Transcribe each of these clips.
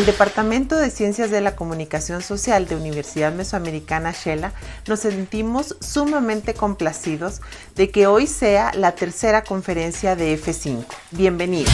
Departamento de Ciencias de la Comunicación Social de Universidad Mesoamericana Xela nos sentimos sumamente complacidos de que hoy sea la tercera conferencia de F5. Bienvenidos.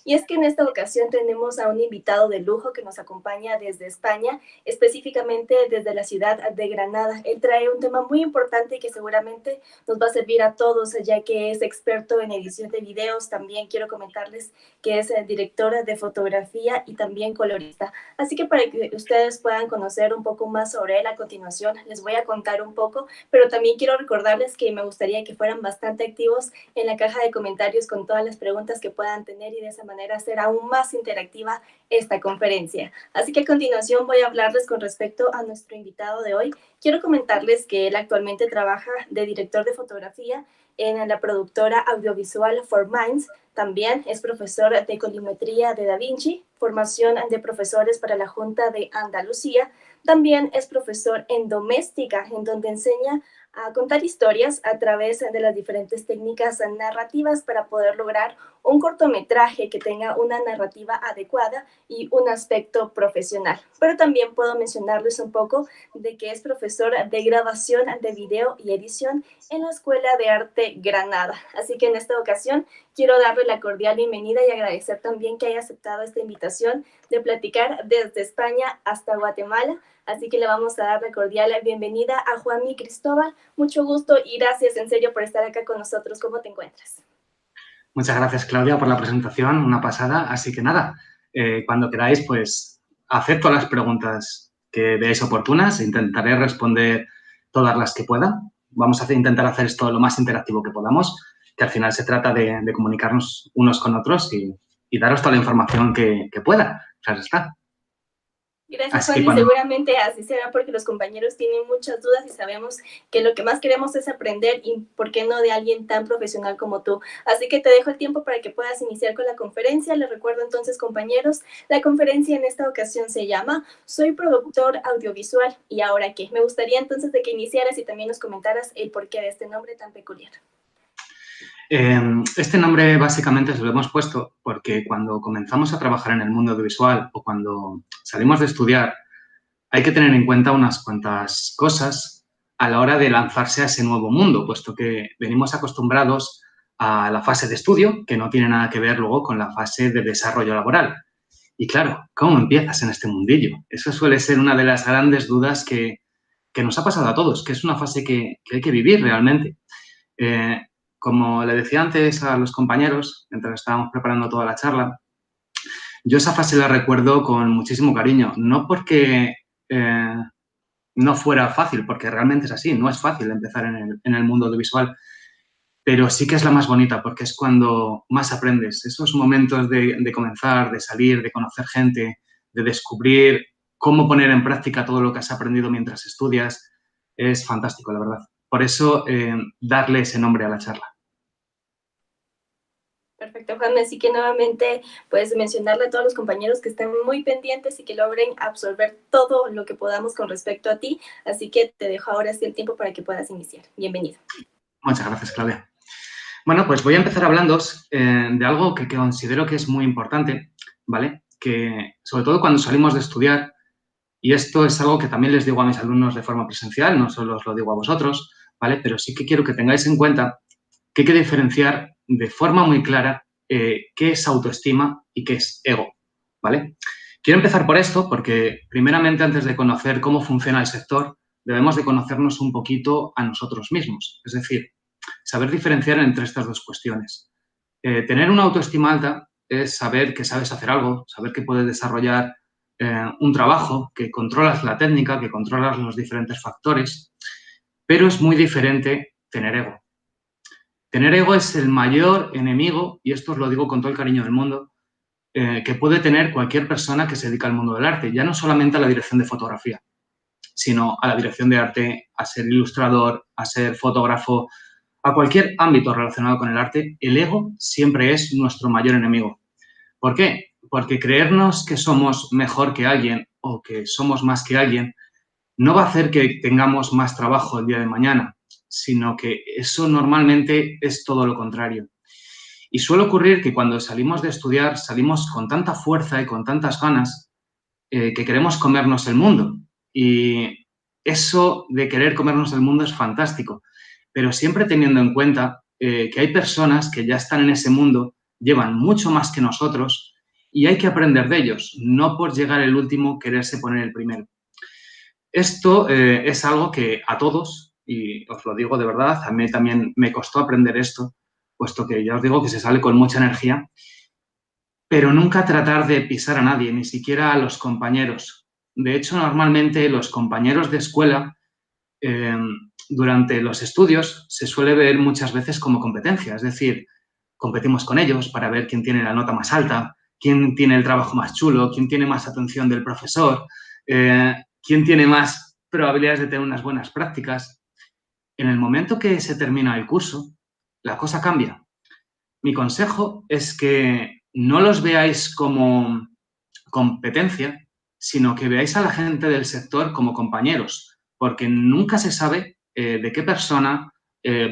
Y es que en esta ocasión tenemos a un invitado de lujo que nos acompaña desde España, específicamente desde la ciudad de Granada. Él trae un tema muy importante y que seguramente nos va a servir a todos, ya que es experto en edición de videos. También quiero comentarles que es directora de fotografía y también colorista. Así que para que ustedes puedan conocer un poco más sobre él, a continuación les voy a contar un poco, pero también quiero recordarles que me gustaría que fueran bastante activos en la caja de comentarios con todas las preguntas que puedan tener y de esa manera hacer aún más interactiva esta conferencia. Así que a continuación voy a hablarles con respecto a nuestro invitado de hoy. Quiero comentarles que él actualmente trabaja de director de fotografía en la productora audiovisual For Minds. También es profesor de colimetría de Da Vinci, formación de profesores para la Junta de Andalucía. También es profesor en doméstica, en donde enseña a contar historias a través de las diferentes técnicas narrativas para poder lograr un cortometraje que tenga una narrativa adecuada y un aspecto profesional. Pero también puedo mencionarles un poco de que es profesor de grabación de video y edición en la Escuela de Arte Granada. Así que en esta ocasión quiero darle la cordial bienvenida y agradecer también que haya aceptado esta invitación de platicar desde España hasta Guatemala. Así que le vamos a dar la cordial bienvenida a Juanmi Cristóbal. Mucho gusto y gracias en serio por estar acá con nosotros. ¿Cómo te encuentras? Muchas gracias, Claudia, por la presentación, una pasada. Así que nada, cuando queráis, pues acepto las preguntas que veáis oportunas. Intentaré responder todas las que pueda. Vamos a intentar hacer esto lo más interactivo que podamos, que al final se trata de comunicarnos unos con otros y daros toda la información que pueda. Claro está. Gracias, Juan, y seguramente así será porque los compañeros tienen muchas dudas y sabemos que lo que más queremos es aprender y por qué no de alguien tan profesional como tú. Así que te dejo el tiempo para que puedas iniciar con la conferencia. Les recuerdo entonces, compañeros, la conferencia en esta ocasión se llama Soy productor audiovisual y ahora qué. Me gustaría entonces de que iniciaras y también nos comentaras el porqué de este nombre tan peculiar. Este nombre básicamente se lo hemos puesto porque cuando comenzamos a trabajar en el mundo audiovisual o cuando salimos de estudiar, hay que tener en cuenta unas cuantas cosas a la hora de lanzarse a ese nuevo mundo, puesto que venimos acostumbrados a la fase de estudio, que no tiene nada que ver luego con la fase de desarrollo laboral. Y claro, ¿cómo empiezas en este mundillo? Eso suele ser una de las grandes dudas que nos ha pasado a todos, que es una fase que hay que vivir realmente. Como le decía antes a los compañeros, mientras estábamos preparando toda la charla, yo esa fase la recuerdo con muchísimo cariño, no porque no fuera fácil, porque realmente es así, no es fácil empezar en el mundo audiovisual, pero sí que es la más bonita porque es cuando más aprendes. Esos momentos de comenzar, de salir, de conocer gente, de descubrir cómo poner en práctica todo lo que has aprendido mientras estudias, es fantástico, la verdad. Por eso, darle ese nombre a la charla. Perfecto, Juan. Así que nuevamente, pues mencionarle a todos los compañeros que estén muy pendientes y que logren absorber todo lo que podamos con respecto a ti. Así que te dejo ahora sí el tiempo para que puedas iniciar. Bienvenido. Muchas gracias, Claudia. Bueno, pues voy a empezar hablando de algo que considero que es muy importante, ¿vale? Que sobre todo cuando salimos de estudiar, y esto es algo que también les digo a mis alumnos de forma presencial, no solo os lo digo a vosotros, ¿vale? Pero sí que quiero que tengáis en cuenta que hay que diferenciar de forma muy clara qué es autoestima y qué es ego, ¿vale? Quiero empezar por esto porque, primeramente, antes de conocer cómo funciona el sector, debemos de conocernos un poquito a nosotros mismos. Es decir, saber diferenciar entre estas dos cuestiones. Tener una autoestima alta es saber que sabes hacer algo, saber que puedes desarrollar un trabajo, que controlas la técnica, que controlas los diferentes factores, pero es muy diferente tener ego. Tener ego es el mayor enemigo, y esto os lo digo con todo el cariño del mundo, que puede tener cualquier persona que se dedica al mundo del arte, ya no solamente a la dirección de fotografía, sino a la dirección de arte, a ser ilustrador, a ser fotógrafo, a cualquier ámbito relacionado con el arte. El ego siempre es nuestro mayor enemigo. ¿Por qué? Porque creernos que somos mejor que alguien o que somos más que alguien no va a hacer que tengamos más trabajo el día de mañana, sino que eso normalmente es todo lo contrario. Y suele ocurrir que cuando salimos de estudiar salimos con tanta fuerza y con tantas ganas que queremos comernos el mundo. Y eso de querer comernos el mundo es fantástico, pero siempre teniendo en cuenta que hay personas que ya están en ese mundo, llevan mucho más que nosotros y hay que aprender de ellos, no por llegar el último quererse poner el primero. Esto es algo que a todos, y os lo digo de verdad, a mí también me costó aprender esto, puesto que ya os digo que se sale con mucha energía, pero nunca tratar de pisar a nadie, ni siquiera a los compañeros. De hecho, normalmente los compañeros de escuela, durante los estudios, se suele ver muchas veces como competencia, es decir, competimos con ellos para ver quién tiene la nota más alta, quién tiene el trabajo más chulo, quién tiene más atención del profesor, quién tiene más probabilidades de tener unas buenas prácticas. En el momento que se termina el curso, la cosa cambia. Mi consejo es que no los veáis como competencia, sino que veáis a la gente del sector como compañeros, porque nunca se sabe de qué persona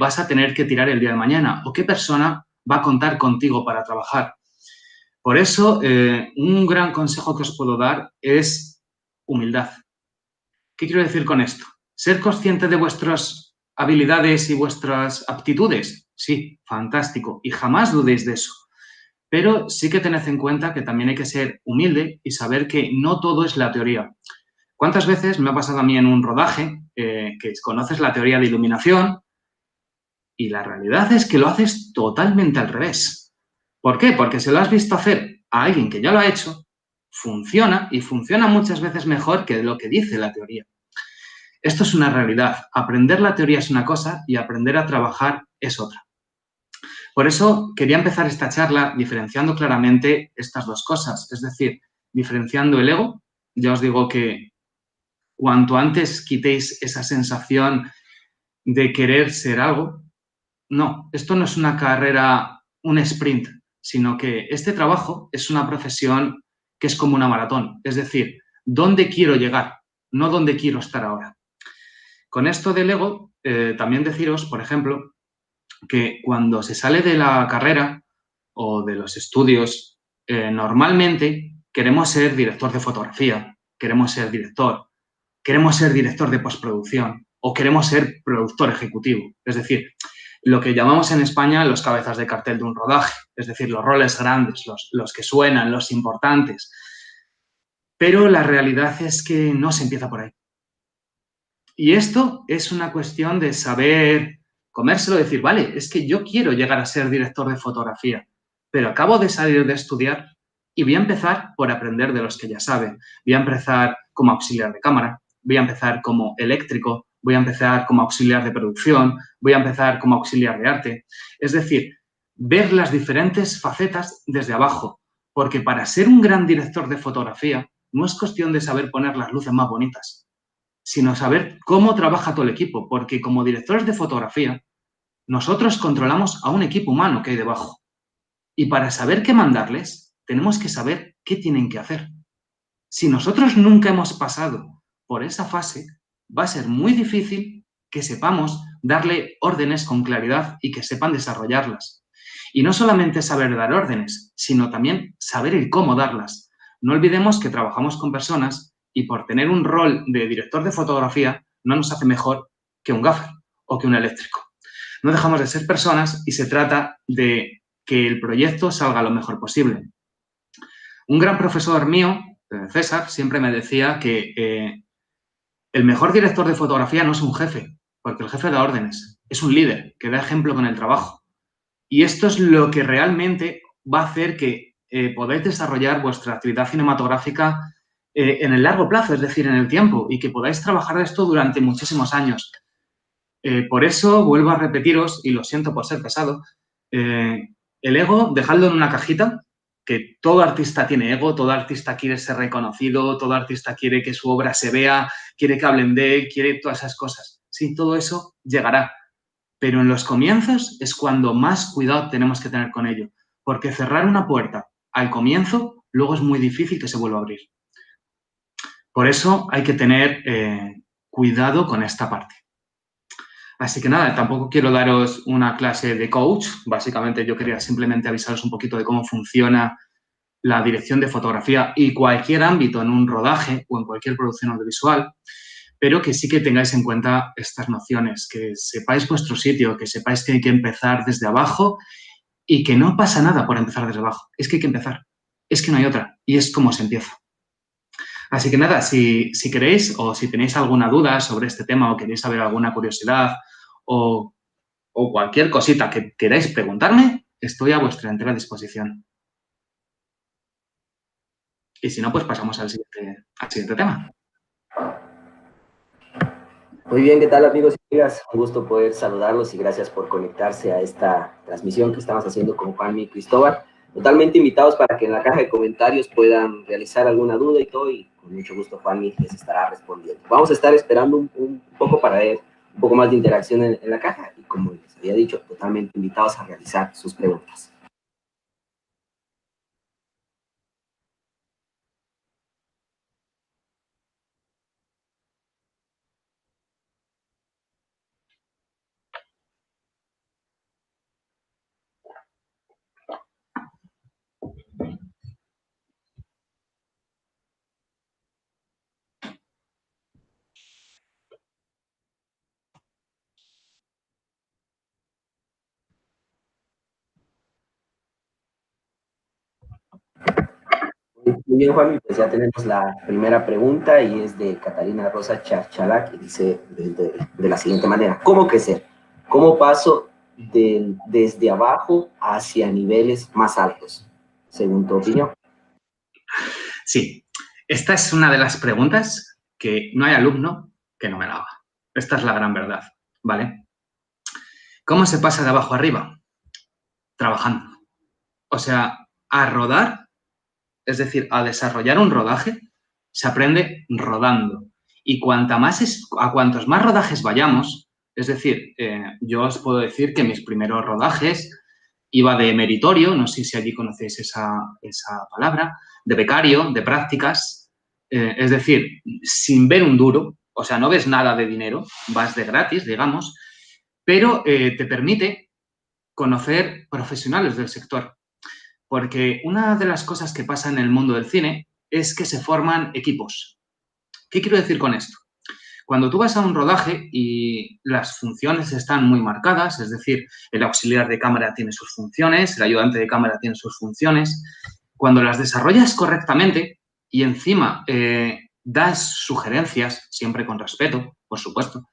vas a tener que tirar el día de mañana o qué persona va a contar contigo para trabajar. Por eso, un gran consejo que os puedo dar es humildad. ¿Qué quiero decir con esto? Ser consciente de vuestras habilidades y vuestras aptitudes. Sí, fantástico. Y jamás dudéis de eso. Pero sí que tened en cuenta que también hay que ser humilde y saber que no todo es la teoría. ¿Cuántas veces me ha pasado a mí en un rodaje que conoces la teoría de iluminación y la realidad es que lo haces totalmente al revés? ¿Por qué? Porque se lo has visto hacer a alguien que ya lo ha hecho, funciona y funciona muchas veces mejor que lo que dice la teoría. Esto es una realidad. Aprender la teoría es una cosa y aprender a trabajar es otra. Por eso quería empezar esta charla diferenciando claramente estas dos cosas, es decir, diferenciando el ego. Ya os digo que cuanto antes quitéis esa sensación de querer ser algo, no, esto no es una carrera, un sprint, sino que este trabajo es una profesión que es como una maratón, es decir, ¿dónde quiero llegar? No dónde quiero estar ahora. Con esto del ego, también deciros, por ejemplo, que cuando se sale de la carrera o de los estudios, normalmente queremos ser director de fotografía, queremos ser director de postproducción o queremos ser productor ejecutivo. Es decir, lo que llamamos en España los cabezas de cartel de un rodaje, es decir, los roles grandes, los que suenan, los importantes. Pero la realidad es que no se empieza por ahí. Y esto es una cuestión de saber comérselo, decir, vale, es que yo quiero llegar a ser director de fotografía, pero acabo de salir de estudiar y voy a empezar por aprender de los que ya saben. Voy a empezar como auxiliar de cámara, voy a empezar como eléctrico, voy a empezar como auxiliar de producción, voy a empezar como auxiliar de arte. Es decir, ver las diferentes facetas desde abajo, porque para ser un gran director de fotografía no es cuestión de saber poner las luces más bonitas, sino saber cómo trabaja todo el equipo, porque como directores de fotografía, nosotros controlamos a un equipo humano que hay debajo. Y para saber qué mandarles, tenemos que saber qué tienen que hacer. Si nosotros nunca hemos pasado por esa fase, va a ser muy difícil que sepamos darle órdenes con claridad y que sepan desarrollarlas. Y no solamente saber dar órdenes, sino también saber el cómo darlas. No olvidemos que trabajamos con personas y por tener un rol de director de fotografía no nos hace mejor que un gaffer o que un eléctrico. No dejamos de ser personas y se trata de que el proyecto salga lo mejor posible. Un gran profesor mío, César, siempre me decía que el mejor director de fotografía no es un jefe, porque el jefe da órdenes, es un líder que da ejemplo con el trabajo. Y esto es lo que realmente va a hacer que podáis desarrollar vuestra actividad cinematográfica en el largo plazo, es decir, en el tiempo, y que podáis trabajar esto durante muchísimos años. Por eso vuelvo a repetiros, y lo siento por ser pesado, el ego, dejadlo en una cajita, que todo artista tiene ego, todo artista quiere ser reconocido, todo artista quiere que su obra se vea, quiere que hablen de él, quiere todas esas cosas. Sí, todo eso llegará, pero en los comienzos es cuando más cuidado tenemos que tener con ello, porque cerrar una puerta al comienzo luego es muy difícil que se vuelva a abrir. Por eso hay que tener cuidado con esta parte. Así que nada, tampoco quiero daros una clase de coach. Básicamente yo quería simplemente avisaros un poquito de cómo funciona la dirección de fotografía y cualquier ámbito en un rodaje o en cualquier producción audiovisual, pero que sí que tengáis en cuenta estas nociones, que sepáis vuestro sitio, que sepáis que hay que empezar desde abajo y que no pasa nada por empezar desde abajo. Es que hay que empezar. Es que no hay otra. Y es como se empieza. Así que nada, si queréis o si tenéis alguna duda sobre este tema o queréis saber alguna curiosidad o cualquier cosita que queráis preguntarme, estoy a vuestra entera disposición. Y si no, pues pasamos al siguiente tema. Muy bien, ¿qué tal, amigos y amigas? Un gusto poder saludarlos y gracias por conectarse a esta transmisión que estamos haciendo con Juanmi y Cristóbal. Totalmente invitados para que en la caja de comentarios puedan realizar alguna duda y todo, y con mucho gusto Juanmi les estará respondiendo. Vamos a estar esperando un poco para ver un poco más de interacción en la caja y, como les había dicho, totalmente invitados a realizar sus preguntas. Muy bien, Juan, pues ya tenemos la primera pregunta y es de Catalina Rosa Charchalá, que dice de la siguiente manera: ¿cómo crecer? ¿Cómo paso desde abajo hacia niveles más altos, según tu opinión? Sí, esta es una de las preguntas que no hay alumno que no me la haga. Esta es la gran verdad, ¿vale? ¿Cómo se pasa de abajo a arriba? Trabajando. O sea, a rodar, es decir, a desarrollar un rodaje, se aprende rodando. Y a cuantos más rodajes vayamos, es decir, yo os puedo decir que mis primeros rodajes iba de meritorio, no sé si allí conocéis esa palabra, de becario, de prácticas, es decir, sin ver un duro, o sea, no ves nada de dinero, vas de gratis, digamos, pero te permite conocer profesionales del sector. Porque una de las cosas que pasa en el mundo del cine es que se forman equipos. ¿Qué quiero decir con esto? Cuando tú vas a un rodaje y las funciones están muy marcadas, es decir, el auxiliar de cámara tiene sus funciones, el ayudante de cámara tiene sus funciones, cuando las desarrollas correctamente y encima das sugerencias, siempre con respeto, por supuesto,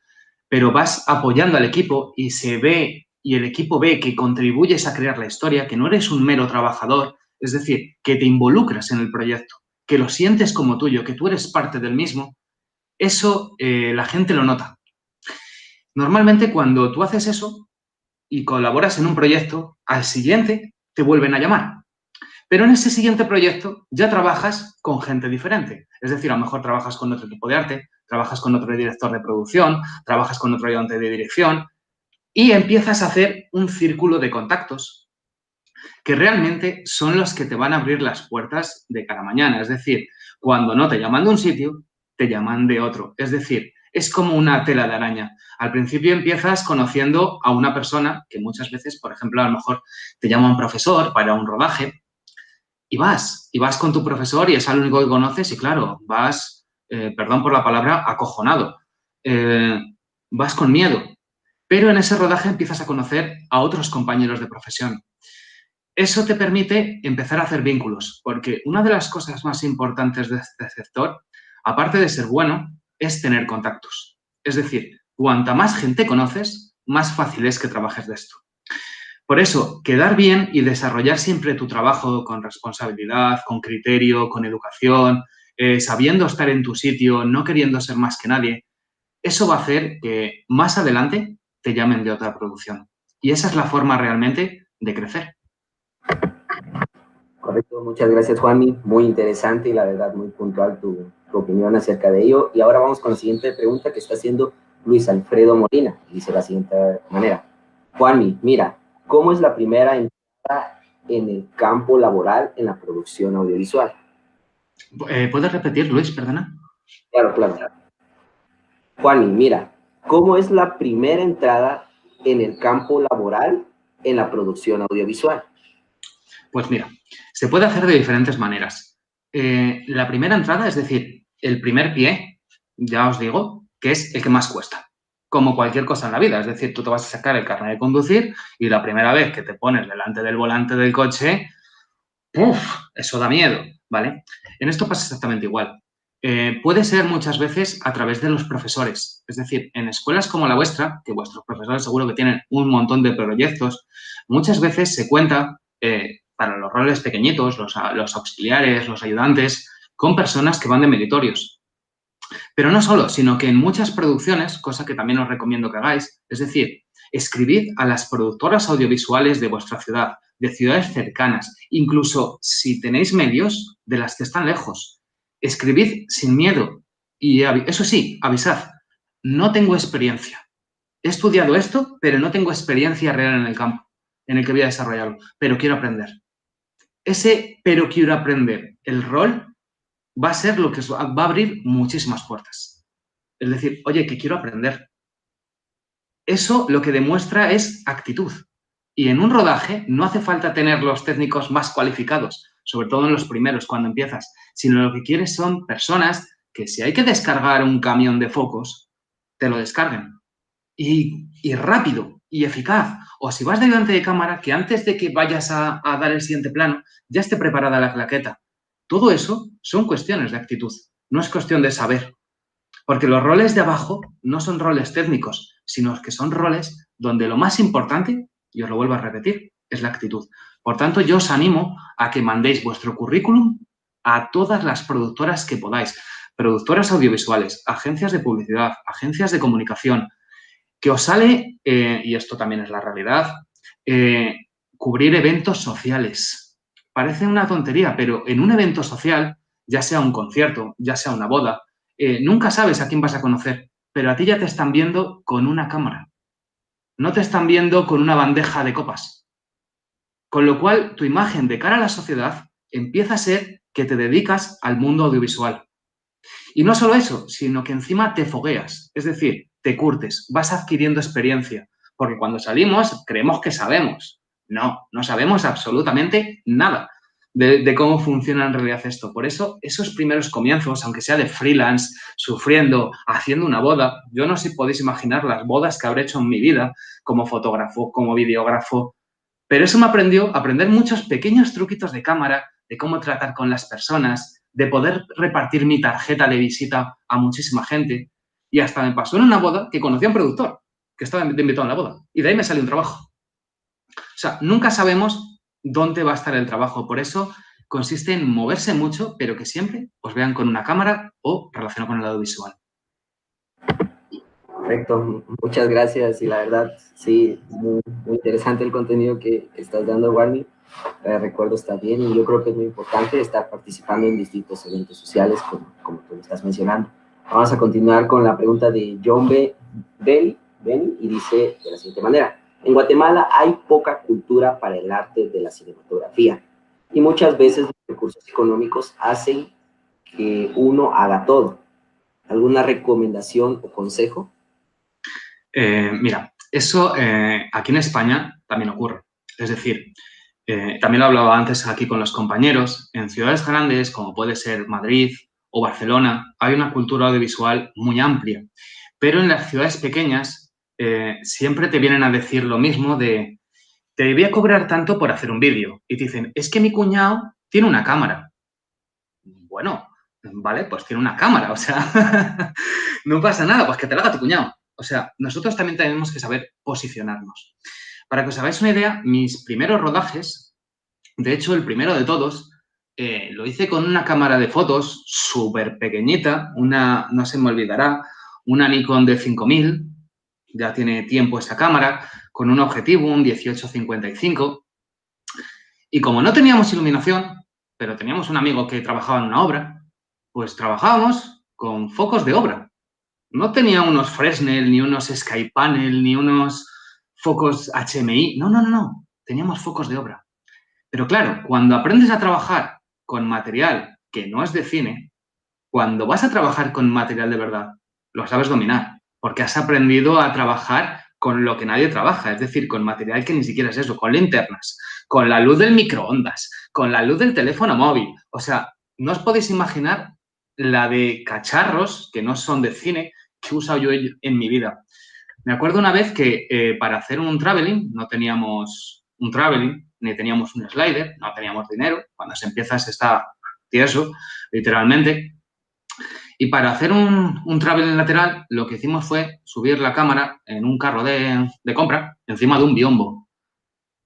pero vas apoyando al equipo y se ve y el equipo ve que contribuyes a crear la historia, que no eres un mero trabajador, es decir, que te involucras en el proyecto, que lo sientes como tuyo, que tú eres parte del mismo, eso la gente lo nota. Normalmente cuando tú haces eso y colaboras en un proyecto, al siguiente te vuelven a llamar. Pero en ese siguiente proyecto ya trabajas con gente diferente. Es decir, a lo mejor trabajas con otro equipo de arte, trabajas con otro director de producción, trabajas con otro ayudante de dirección y empiezas a hacer un círculo de contactos que realmente son los que te van a abrir las puertas de cada mañana. Es decir, cuando no te llaman de un sitio, te llaman de otro. Es decir, es como una tela de araña. Al principio empiezas conociendo a una persona que muchas veces, por ejemplo, a lo mejor te llama un profesor para un rodaje y vas con tu profesor y es el único que conoces y, claro, vas, perdón por la palabra, acojonado. Vas con miedo. Pero en ese rodaje empiezas a conocer a otros compañeros de profesión. Eso te permite empezar a hacer vínculos, porque una de las cosas más importantes de este sector, aparte de ser bueno, es tener contactos. Es decir, cuanta más gente conoces, más fácil es que trabajes de esto. Por eso, quedar bien y desarrollar siempre tu trabajo con responsabilidad, con criterio, con educación, sabiendo estar en tu sitio, no queriendo ser más que nadie, eso va a hacer que más adelante te llamen de otra producción. Y esa es la forma realmente de crecer. Correcto, muchas gracias, Juanmi. Muy interesante y la verdad muy puntual tu opinión acerca de ello. Y ahora vamos con la siguiente pregunta que está haciendo Luis Alfredo Molina. Dice de la siguiente manera. Juanmi, mira, ¿cómo es la primera entrada en el campo laboral en la producción audiovisual? ¿Puedes repetir, Luis? Perdona. Claro, claro. Juanmi, mira, ¿cómo es la primera entrada en el campo laboral en la producción audiovisual? Pues mira, se puede hacer de diferentes maneras. La primera entrada, es decir, el primer pie, ya os digo, que es el que más cuesta, como cualquier cosa en la vida. Es decir, tú te vas a sacar el carnet de conducir y la primera vez que te pones delante del volante del coche, ¡puf!, eso da miedo, ¿vale? En esto pasa exactamente igual. Puede ser muchas veces a través de los profesores. Es decir, en escuelas como la vuestra, que vuestros profesores seguro que tienen un montón de proyectos, muchas veces se cuenta para los roles pequeñitos, los auxiliares, los ayudantes, con personas que van de meritorios. Pero no solo, sino que en muchas producciones, cosa que también os recomiendo que hagáis, es decir, escribid a las productoras audiovisuales de vuestra ciudad, de ciudades cercanas, incluso si tenéis medios, de las que están lejos. Escribid sin miedo y, eso sí, avisad, no tengo experiencia. He estudiado esto, pero no tengo experiencia real en el campo en el que voy a desarrollarlo, pero quiero aprender. Ese pero quiero aprender, el rol, va a ser lo que os va a abrir muchísimas puertas. Es decir, oye, que quiero aprender. Eso lo que demuestra es actitud. Y en un rodaje no hace falta tener los técnicos más cualificados, sobre todo en los primeros, cuando empiezas, sino lo que quieres son personas que si hay que descargar un camión de focos, te lo descarguen. Y rápido y eficaz. O si vas de ayudante de cámara, que antes de que vayas a dar el siguiente plano, ya esté preparada la claqueta. Todo eso son cuestiones de actitud, no es cuestión de saber. Porque los roles de abajo no son roles técnicos, sino que son roles donde lo más importante, y os lo vuelvo a repetir, es la actitud. Por tanto, yo os animo a que mandéis vuestro currículum a todas las productoras que podáis. Productoras audiovisuales, agencias de publicidad, agencias de comunicación, que os sale, y esto también es la realidad, cubrir eventos sociales. Parece una tontería, pero en un evento social, ya sea un concierto, ya sea una boda, nunca sabes a quién vas a conocer, pero a ti ya te están viendo con una cámara. No te están viendo con una bandeja de copas. Con lo cual, tu imagen de cara a la sociedad empieza a ser que te dedicas al mundo audiovisual. Y no solo eso, sino que encima te fogueas, es decir, te curtes, vas adquiriendo experiencia, porque cuando salimos creemos que sabemos. No, no sabemos absolutamente nada de cómo funciona en realidad esto. Por eso, esos primeros comienzos, aunque sea de freelance, sufriendo, haciendo una boda, yo no sé si podéis imaginar las bodas que habré hecho en mi vida como fotógrafo, como videógrafo, pero eso me aprendió a aprender muchos pequeños truquitos de cámara, de cómo tratar con las personas, de poder repartir mi tarjeta de visita a muchísima gente. Y hasta me pasó en una boda que conocí a un productor que estaba invitado en la boda. Y de ahí me salió un trabajo. O sea, nunca sabemos dónde va a estar el trabajo. Por eso consiste en moverse mucho, pero que siempre os vean con una cámara o relacionado con el audiovisual. Correcto, muchas gracias. Y la verdad, sí, muy interesante el contenido que estás dando, Warney. Recuerdo está bien y yo creo que es muy importante estar participando en distintos eventos sociales como tú lo estás mencionando. Vamos a continuar con la pregunta de John Benny y dice de la siguiente manera. En Guatemala hay poca cultura para el arte de la cinematografía y muchas veces los recursos económicos hacen que uno haga todo. ¿Alguna recomendación o consejo? Mira, eso aquí en España también ocurre. Es decir, también lo hablaba antes aquí con los compañeros, en ciudades grandes como puede ser Madrid o Barcelona hay una cultura audiovisual muy amplia, pero en las ciudades pequeñas siempre te vienen a decir lo mismo de te voy a cobrar tanto por hacer un vídeo y te dicen, es que mi cuñado tiene una cámara. Bueno, vale, pues tiene una cámara, o sea, no pasa nada, pues que te la haga tu cuñado. O sea, nosotros también tenemos que saber posicionarnos. Para que os hagáis una idea, mis primeros rodajes, de hecho, el primero de todos, lo hice con una cámara de fotos súper pequeñita, no se me olvidará, una Nikon de 5000, ya tiene tiempo esa cámara, con un objetivo, un 18-55. Y como no teníamos iluminación, pero teníamos un amigo que trabajaba en una obra, pues trabajábamos con focos de obra. No tenía unos Fresnel, ni unos Skypanel, ni unos focos HMI. No, no, no, no. Teníamos focos de obra. Pero claro, cuando aprendes a trabajar con material que no es de cine, cuando vas a trabajar con material de verdad, lo sabes dominar, porque has aprendido a trabajar con lo que nadie trabaja, es decir, con material que ni siquiera es eso, con linternas, con la luz del microondas, con la luz del teléfono móvil. O sea, no os podéis imaginar la de cacharros que no son de cine que he usado yo en mi vida. Me acuerdo una vez que para hacer un traveling, no teníamos un traveling, ni teníamos un slider, no teníamos dinero. Cuando se empieza se está tieso, literalmente. Y para hacer un traveling lateral, lo que hicimos fue subir la cámara en un carro de compra encima de un biombo.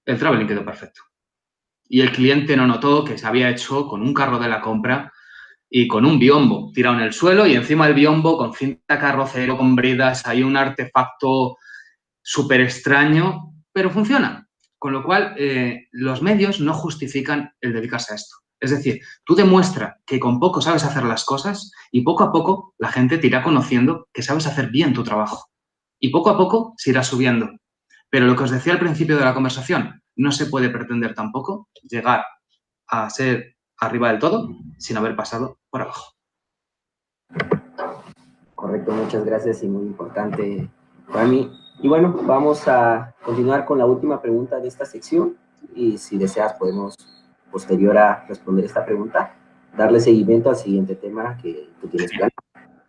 El traveling quedó perfecto. Y el cliente no notó que se había hecho con un carro de la compra y con un biombo tirado en el suelo y encima del biombo con cinta carrocero, con bridas, hay un artefacto súper extraño, pero funciona. Con lo cual, los medios no justifican el dedicarse a esto. Es decir, tú demuestras que con poco sabes hacer las cosas y poco a poco la gente te irá conociendo que sabes hacer bien tu trabajo. Y poco a poco se irá subiendo. Pero lo que os decía al principio de la conversación, no se puede pretender tampoco llegar a ser arriba del todo sin haber pasado por abajo. Correcto, muchas gracias y muy importante para mí. Y bueno, vamos a continuar con la última pregunta de esta sección y si deseas podemos, posterior a responder esta pregunta, darle seguimiento al siguiente tema que tú tienes planeado.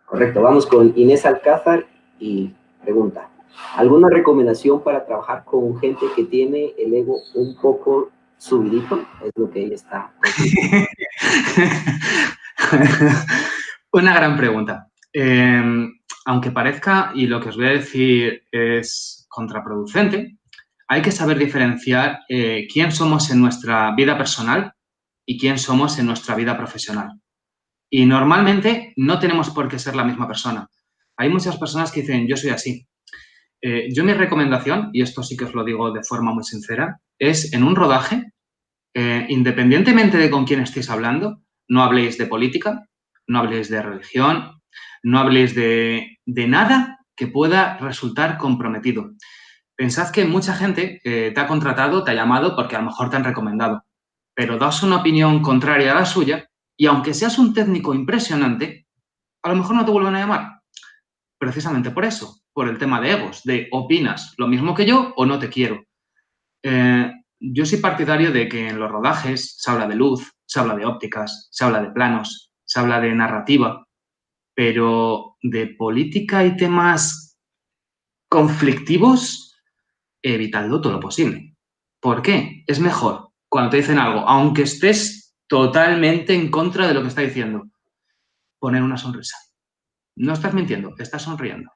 Correcto, vamos con Inés Alcázar y pregunta, ¿alguna recomendación para trabajar con gente que tiene el ego un poco subidito? Es lo que ella está. Una gran pregunta. Aunque parezca, y lo que os voy a decir es contraproducente, hay que saber diferenciar quién somos en nuestra vida personal y quién somos en nuestra vida profesional. Y normalmente no tenemos por qué ser la misma persona. Hay muchas personas que dicen, yo soy así. Yo mi recomendación, y esto sí que os lo digo de forma muy sincera, es en un rodaje, independientemente de con quién estéis hablando, no habléis de política, no habléis de religión, no habléis de nada que pueda resultar comprometido. Pensad que mucha gente te ha contratado, te ha llamado porque a lo mejor te han recomendado, pero das una opinión contraria a la suya y aunque seas un técnico impresionante, a lo mejor no te vuelven a llamar. Precisamente por eso, por el tema de egos, de opinas lo mismo que yo o no te quiero. Yo soy partidario de que en los rodajes se habla de luz, se habla de ópticas, se habla de planos, se habla de narrativa, pero de política y temas conflictivos, evitadlo todo lo posible. ¿Por qué? Es mejor cuando te dicen algo, aunque estés totalmente en contra de lo que está diciendo, poner una sonrisa. No estás mintiendo, estás sonriendo.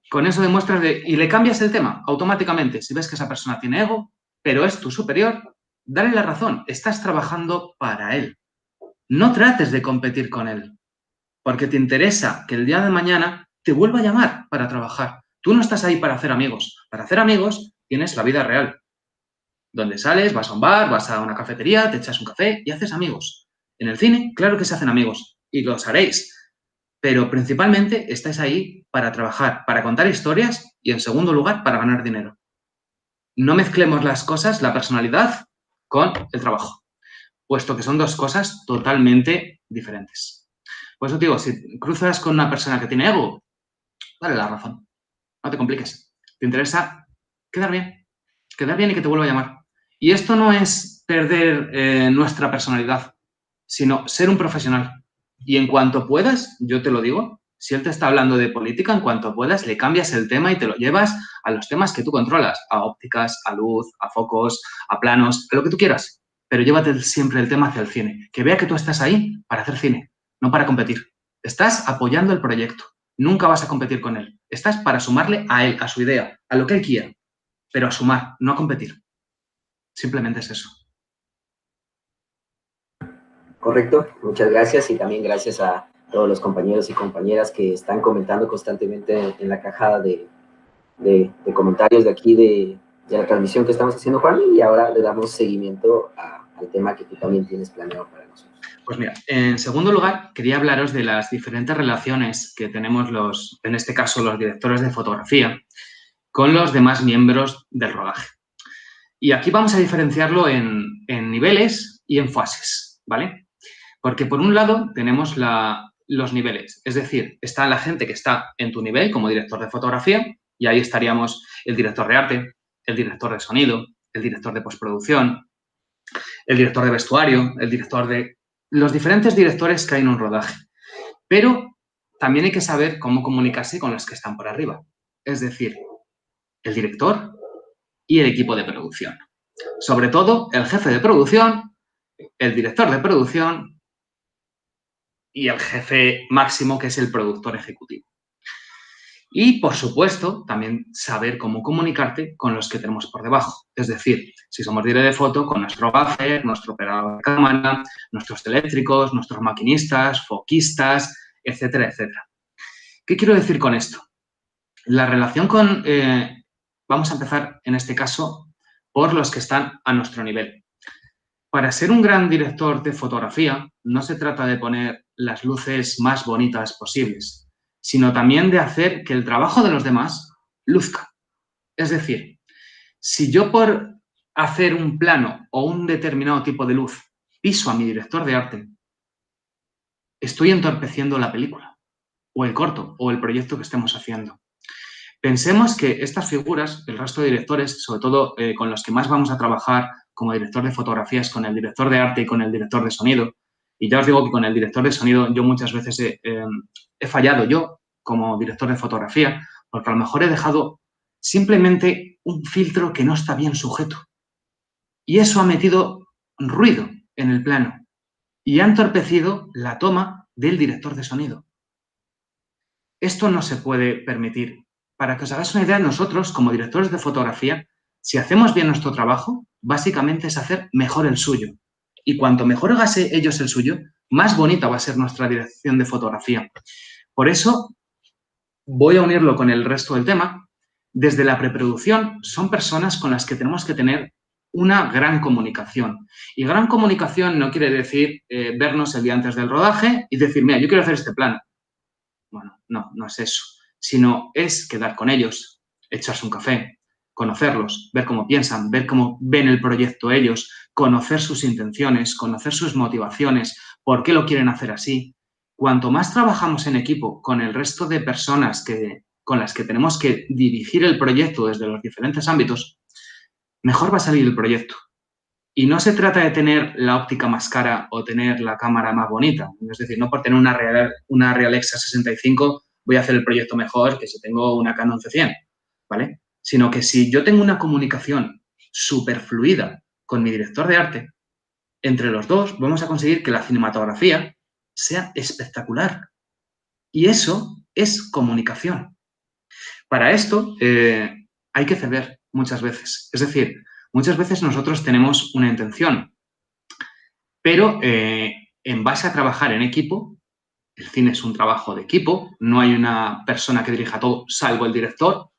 Con eso demuestras y le cambias el tema automáticamente. Si ves que esa persona tiene ego, pero es tu superior, dale la razón. Estás trabajando para él. No trates de competir con él, porque te interesa que el día de mañana te vuelva a llamar para trabajar. Tú no estás ahí para hacer amigos. Para hacer amigos tienes la vida real, donde sales, vas a un bar, vas a una cafetería, te echas un café y haces amigos. En el cine, claro que se hacen amigos y los haréis, pero principalmente estáis ahí para trabajar, para contar historias y, en segundo lugar, para ganar dinero. No mezclemos las cosas, la personalidad, con el trabajo, puesto que son dos cosas totalmente diferentes. Por eso te digo, si cruzas con una persona que tiene ego, dale la razón. No te compliques. Te interesa quedar bien y que te vuelva a llamar. Y esto no es perder nuestra personalidad, sino ser un profesional. Y en cuanto puedas, yo te lo digo, si él te está hablando de política, en cuanto puedas, le cambias el tema y te lo llevas a los temas que tú controlas, a ópticas, a luz, a focos, a planos, a lo que tú quieras. Pero llévate siempre el tema hacia el cine. Que vea que tú estás ahí para hacer cine, no para competir. Estás apoyando el proyecto. Nunca vas a competir con él. Estás para sumarle a él, a su idea, a lo que él quiera. Pero a sumar, no a competir. Simplemente es eso. Correcto, muchas gracias y también gracias a todos los compañeros y compañeras que están comentando constantemente en la caja de de comentarios de aquí de la transmisión que estamos haciendo, Juan, y ahora le damos seguimiento al tema que tú también tienes planeado para nosotros. Pues mira, en segundo lugar, quería hablaros de las diferentes relaciones que tenemos en este caso, los directores de fotografía, con los demás miembros del rodaje. Y aquí vamos a diferenciarlo en niveles y en fases, ¿vale? Porque por un lado tenemos los niveles, es decir, está la gente que está en tu nivel como director de fotografía, y ahí estaríamos el director de arte, el director de sonido, el director de postproducción, el director de vestuario, el director de... los diferentes directores que hay en un rodaje. Pero también hay que saber cómo comunicarse con los que están por arriba, es decir, el director y el equipo de producción. Sobre todo, el jefe de producción, el director de producción y el jefe máximo, que es el productor ejecutivo. Y, por supuesto, también saber cómo comunicarte con los que tenemos por debajo. Es decir, si somos director de foto, con nuestro buffer, nuestro operador de cámara, nuestros eléctricos, nuestros maquinistas, foquistas, etcétera, etcétera. ¿Qué quiero decir con esto? La relación con... vamos a empezar, en este caso, por los que están a nuestro nivel. Para ser un gran director de fotografía, no se trata de poner las luces más bonitas posibles, sino también de hacer que el trabajo de los demás luzca. Es decir, si yo por hacer un plano o un determinado tipo de luz piso a mi director de arte, estoy entorpeciendo la película, o el corto, o el proyecto que estemos haciendo. Pensemos que estas figuras, el resto de directores, sobre todo con los que más vamos a trabajar como director de fotografías, con el director de arte y con el director de sonido, y ya os digo que con el director de sonido yo muchas veces he fallado yo como director de fotografía, porque a lo mejor he dejado simplemente un filtro que no está bien sujeto. Y eso ha metido ruido en el plano y ha entorpecido la toma del director de sonido. Esto no se puede permitir. Para que os hagáis una idea, nosotros, como directores de fotografía, si hacemos bien nuestro trabajo, básicamente es hacer mejor el suyo. Y cuanto mejor hagan ellos el suyo, más bonita va a ser nuestra dirección de fotografía. Por eso, voy a unirlo con el resto del tema. Desde la preproducción, son personas con las que tenemos que tener una gran comunicación. Y gran comunicación no quiere decir vernos el día antes del rodaje y decir, mira, yo quiero hacer este plano. Bueno, no es eso, sino es quedar con ellos, echarse un café, conocerlos, ver cómo piensan, ver cómo ven el proyecto ellos, conocer sus intenciones, conocer sus motivaciones, por qué lo quieren hacer así. Cuanto más trabajamos en equipo con el resto de personas con las que tenemos que dirigir el proyecto desde los diferentes ámbitos, mejor va a salir el proyecto. Y no se trata de tener la óptica más cara o tener la cámara más bonita. Es decir, no por tener una Realexa 65 voy a hacer el proyecto mejor que si tengo una Canon C100, ¿vale? Sino que si yo tengo una comunicación súper fluida con mi director de arte, entre los dos vamos a conseguir que la cinematografía sea espectacular. Y eso es comunicación. Para esto hay que ceder muchas veces. Es decir, muchas veces nosotros tenemos una intención, pero en base a trabajar en equipo, el cine es un trabajo de equipo, no hay una persona que dirija todo, salvo el director,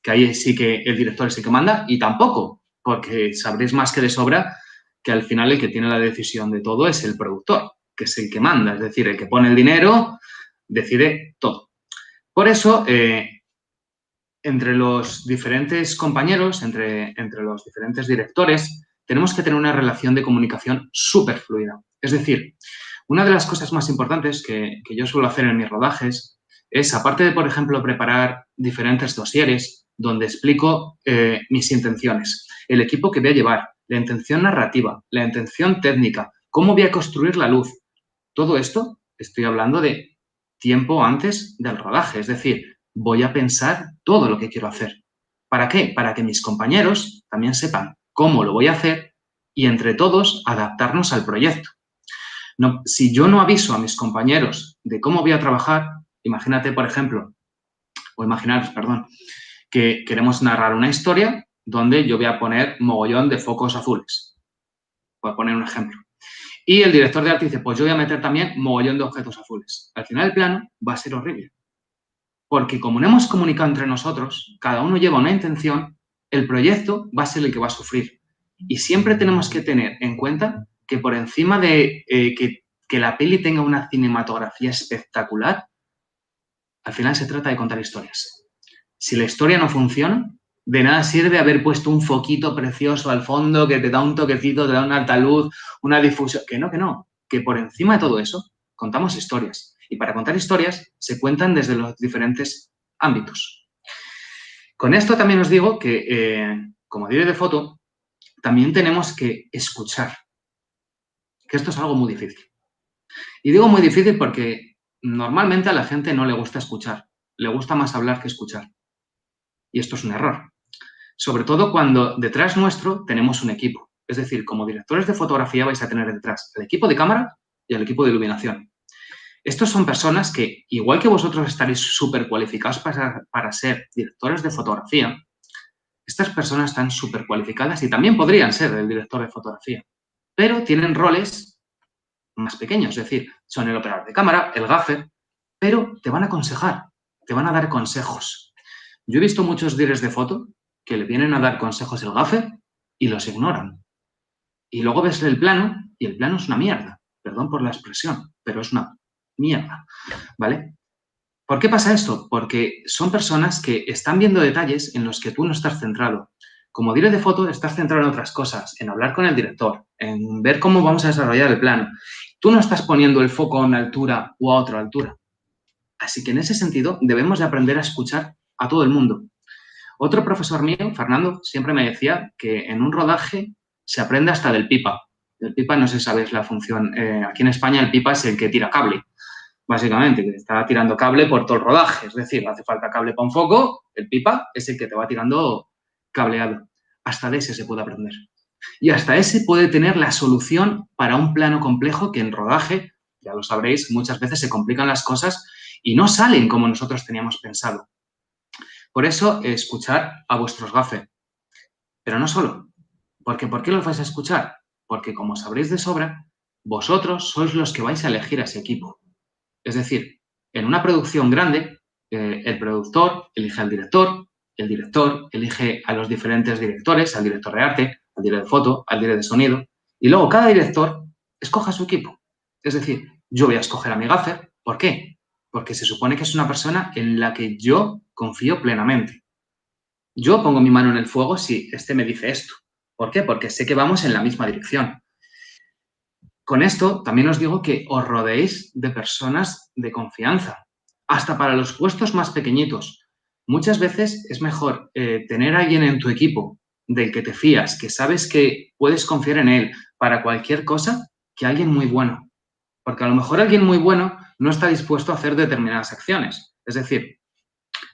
que ahí sí que el director es el que manda, y tampoco, porque sabréis más que de sobra que al final el que tiene la decisión de todo es el productor, que es el que manda, es decir, el que pone el dinero, decide todo. Por eso, entre los diferentes compañeros, entre los diferentes directores, tenemos que tener una relación de comunicación súper fluida. Es decir, una de las cosas más importantes que yo suelo hacer en mis rodajes es, aparte de, por ejemplo, preparar diferentes dosieres donde explico mis intenciones, el equipo que voy a llevar, la intención narrativa, la intención técnica, cómo voy a construir la luz. Todo esto estoy hablando de tiempo antes del rodaje, es decir, voy a pensar todo lo que quiero hacer. ¿Para qué? Para que mis compañeros también sepan cómo lo voy a hacer y entre todos adaptarnos al proyecto. No, si yo no aviso a mis compañeros de cómo voy a trabajar, imaginaros, perdón, que queremos narrar una historia donde yo voy a poner mogollón de focos azules. Voy a poner un ejemplo. Y el director de arte dice, pues yo voy a meter también mogollón de objetos azules. Al final el plano va a ser horrible. Porque como no hemos comunicado entre nosotros, cada uno lleva una intención, el proyecto va a ser el que va a sufrir. Y siempre tenemos que tener en cuenta que por encima de que la peli tenga una cinematografía espectacular, al final se trata de contar historias. Si la historia no funciona, de nada sirve haber puesto un foquito precioso al fondo que te da un toquecito, te da una alta luz, una difusión. Que no. Que por encima de todo eso contamos historias. Y para contar historias se cuentan desde los diferentes ámbitos. Con esto también os digo que, como director de foto, también tenemos que escuchar. Que esto es algo muy difícil. Y digo muy difícil porque normalmente a la gente no le gusta escuchar. Le gusta más hablar que escuchar. Y esto es un error. Sobre todo cuando detrás nuestro tenemos un equipo. Es decir, como directores de fotografía vais a tener detrás el equipo de cámara y el equipo de iluminación. Estos son personas que, igual que vosotros estaréis súper cualificados para ser directores de fotografía, estas personas están súper cualificadas y también podrían ser el director de fotografía, pero tienen roles más pequeños, es decir, son el operador de cámara, el gaffer, pero te van a aconsejar, te van a dar consejos. Yo he visto muchos directores de foto que le vienen a dar consejos el gaffer y los ignoran. Y luego ves el plano y el plano es una mierda. Perdón por la expresión, pero es una mierda, ¿vale? ¿Por qué pasa esto? Porque son personas que están viendo detalles en los que tú no estás centrado. Como director de foto estás centrado en otras cosas, en hablar con el director, en ver cómo vamos a desarrollar el plano. Tú no estás poniendo el foco a una altura o a otra altura. Así que en ese sentido debemos de aprender a escuchar a todo el mundo. Otro profesor mío, Fernando, siempre me decía que en un rodaje se aprende hasta del pipa. El pipa, no sé si sabéis la función. Aquí en España el pipa es el que tira cable, básicamente, que está tirando cable por todo el rodaje. Es decir, hace falta cable para un foco, el pipa es el que te va tirando cableado. Hasta de ese se puede aprender. Y hasta ese puede tener la solución para un plano complejo que en rodaje, ya lo sabréis, muchas veces se complican las cosas y no salen como nosotros teníamos pensado. Por eso, escuchar a vuestros gaffers. Pero no solo. Porque ¿por qué los vais a escuchar? Porque, como sabréis de sobra, vosotros sois los que vais a elegir a ese equipo. Es decir, en una producción grande, el productor elige al director, el director elige a los diferentes directores, al director de arte, al director de foto, al director de sonido, y luego cada director escoja su equipo. Es decir, yo voy a escoger a mi gaffer. ¿Por qué? Porque se supone que es una persona en la que yo confío plenamente. Yo pongo mi mano en el fuego si este me dice esto. ¿Por qué? Porque sé que vamos en la misma dirección. Con esto también os digo que os rodeéis de personas de confianza, hasta para los puestos más pequeñitos. Muchas veces es mejor tener a alguien en tu equipo del que te fías, que sabes que puedes confiar en él para cualquier cosa, que alguien muy bueno. Porque a lo mejor alguien muy bueno no está dispuesto a hacer determinadas acciones. Es decir,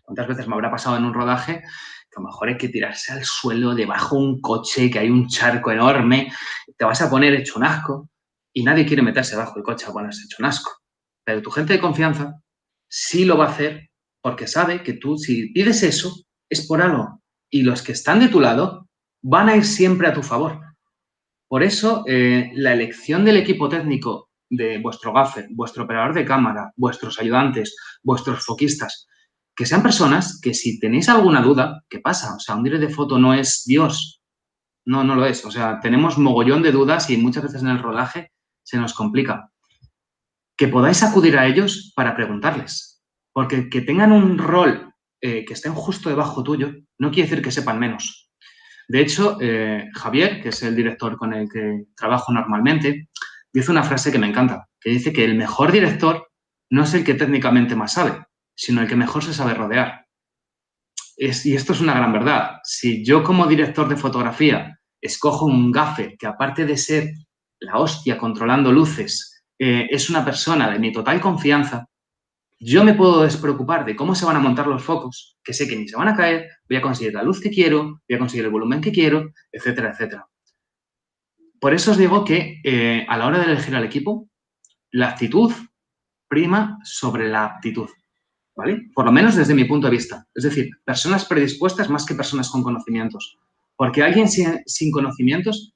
¿cuántas veces me habrá pasado en un rodaje que a lo mejor hay que tirarse al suelo debajo de un coche, que hay un charco enorme, te vas a poner hecho un asco y nadie quiere meterse debajo del coche a ponerse hecho un asco? Pero tu gente de confianza sí lo va a hacer porque sabe que tú, si pides eso, es por algo. Y los que están de tu lado van a ir siempre a tu favor. Por eso, la elección del equipo técnico de vuestro gaffer, vuestro operador de cámara, vuestros ayudantes, vuestros foquistas, que sean personas que si tenéis alguna duda, ¿qué pasa? O sea, un director de foto no es Dios. No lo es. O sea, tenemos mogollón de dudas y muchas veces en el rodaje se nos complica. Que podáis acudir a ellos para preguntarles. Porque que tengan un rol que estén justo debajo tuyo no quiere decir que sepan menos. De hecho, Javier, que es el director con el que trabajo normalmente, dice una frase que me encanta, que dice que el mejor director no es el que técnicamente más sabe, sino el que mejor se sabe rodear. Y esto es una gran verdad. Si yo como director de fotografía escojo un gaffer que aparte de ser la hostia controlando luces, es una persona de mi total confianza, yo me puedo despreocupar de cómo se van a montar los focos, que sé que ni se van a caer, voy a conseguir la luz que quiero, voy a conseguir el volumen que quiero, etcétera, etcétera. Por eso os digo que a la hora de elegir al equipo, la actitud prima sobre la aptitud, ¿vale? Por lo menos desde mi punto de vista. Es decir, personas predispuestas más que personas con conocimientos. Porque alguien sin conocimientos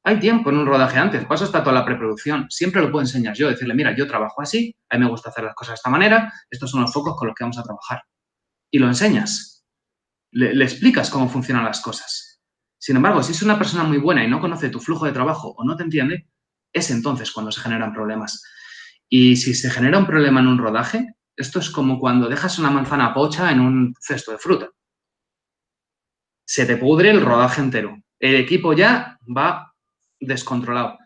Hay tiempo en un rodaje antes, por eso está toda la preproducción. Siempre lo puedo enseñar yo, decirle, mira, yo trabajo así, a mí me gusta hacer las cosas de esta manera, estos son los focos con los que vamos a trabajar. Y lo enseñas. Le explicas cómo funcionan las cosas. Sin embargo, si es una persona muy buena y no conoce tu flujo de trabajo o no te entiende, es entonces cuando se generan problemas. Y si se genera un problema en un rodaje, esto es como cuando dejas una manzana pocha en un cesto de fruta. Se te pudre el rodaje entero. El equipo ya va descontrolado.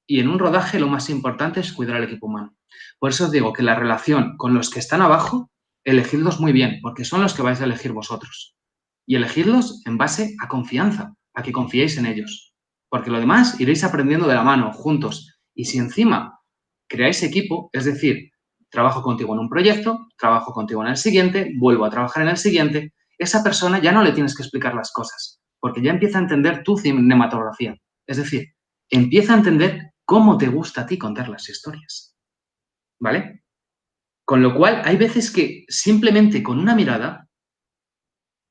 Y en un rodaje lo más importante es cuidar al equipo humano. Por eso os digo que la relación con los que están abajo, elegidlos muy bien, porque son los que vais a elegir vosotros. Y elegidlos en base a confianza, a que confiéis en ellos. Porque lo demás iréis aprendiendo de la mano, juntos. Y si encima creáis equipo, es decir, trabajo contigo en un proyecto, trabajo contigo en el siguiente, vuelvo a trabajar en el siguiente, esa persona ya no le tienes que explicar las cosas, porque ya empieza a entender tu cinematografía. Es decir, empieza a entender cómo te gusta a ti contar las historias. ¿Vale? Con lo cual, hay veces que simplemente con una mirada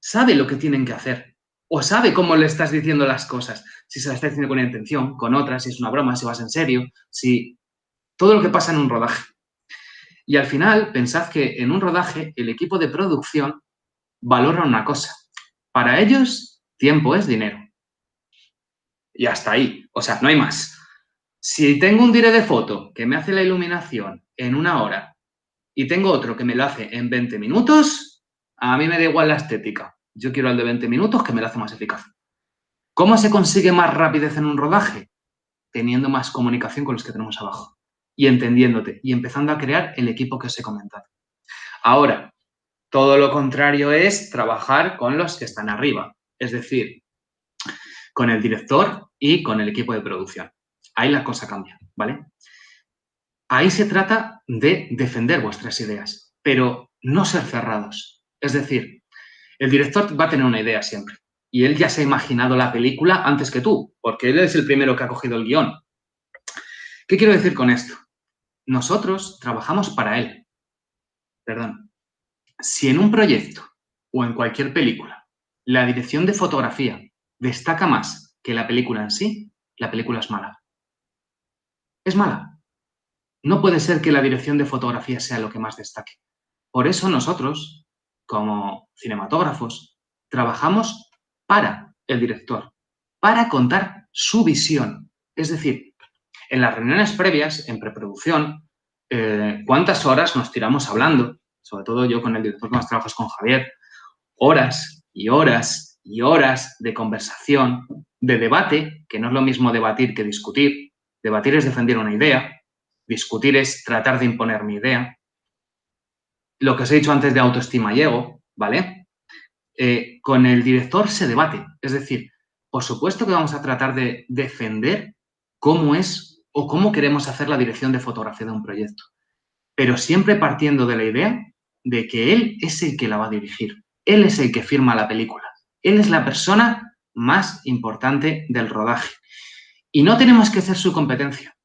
sabe lo que tienen que hacer o sabe cómo le estás diciendo las cosas. Si se las está diciendo con intención, con otras, si es una broma, si vas en serio, si... Todo lo que pasa en un rodaje. Y al final, pensad que en un rodaje el equipo de producción valora una cosa. Para ellos, tiempo es dinero. Y hasta ahí. O sea, no hay más. Si tengo un dire de foto que me hace la iluminación en 1 hora y tengo otro que me lo hace en 20 minutos, a mí me da igual la estética. Yo quiero el de 20 minutos que me lo hace más eficaz. ¿Cómo se consigue más rapidez en un rodaje? Teniendo más comunicación con los que tenemos abajo y entendiéndote y empezando a crear el equipo que os he comentado. Ahora, todo lo contrario es trabajar con los que están arriba, es decir, con el director y con el equipo de producción. Ahí la cosa cambia, ¿vale? Ahí se trata de defender vuestras ideas, pero no ser cerrados. Es decir, el director va a tener una idea siempre y él ya se ha imaginado la película antes que tú, porque él es el primero que ha cogido el guión. ¿Qué quiero decir con esto? Nosotros trabajamos para él. Perdón. Si en un proyecto o en cualquier película la dirección de fotografía destaca más que la película en sí, la película es mala. Es mala. No puede ser que la dirección de fotografía sea lo que más destaque. Por eso nosotros, como cinematógrafos, trabajamos para el director, para contar su visión. Es decir, en las reuniones previas, en preproducción, ¿cuántas horas nos tiramos hablando? Sobre todo yo con el director que más trabajo es con Javier. Horas y horas y horas de conversación, de debate, que no es lo mismo debatir que discutir. Debatir es defender una idea, discutir es tratar de imponer mi idea. Lo que os he dicho antes de autoestima y ego, ¿vale? Con el director se debate. Es decir, por supuesto que vamos a tratar de defender cómo es o cómo queremos hacer la dirección de fotografía de un proyecto, pero siempre partiendo de la idea de que él es el que la va a dirigir. Él es el que firma la película. Él es la persona más importante del rodaje. Y no tenemos que ser su competencia,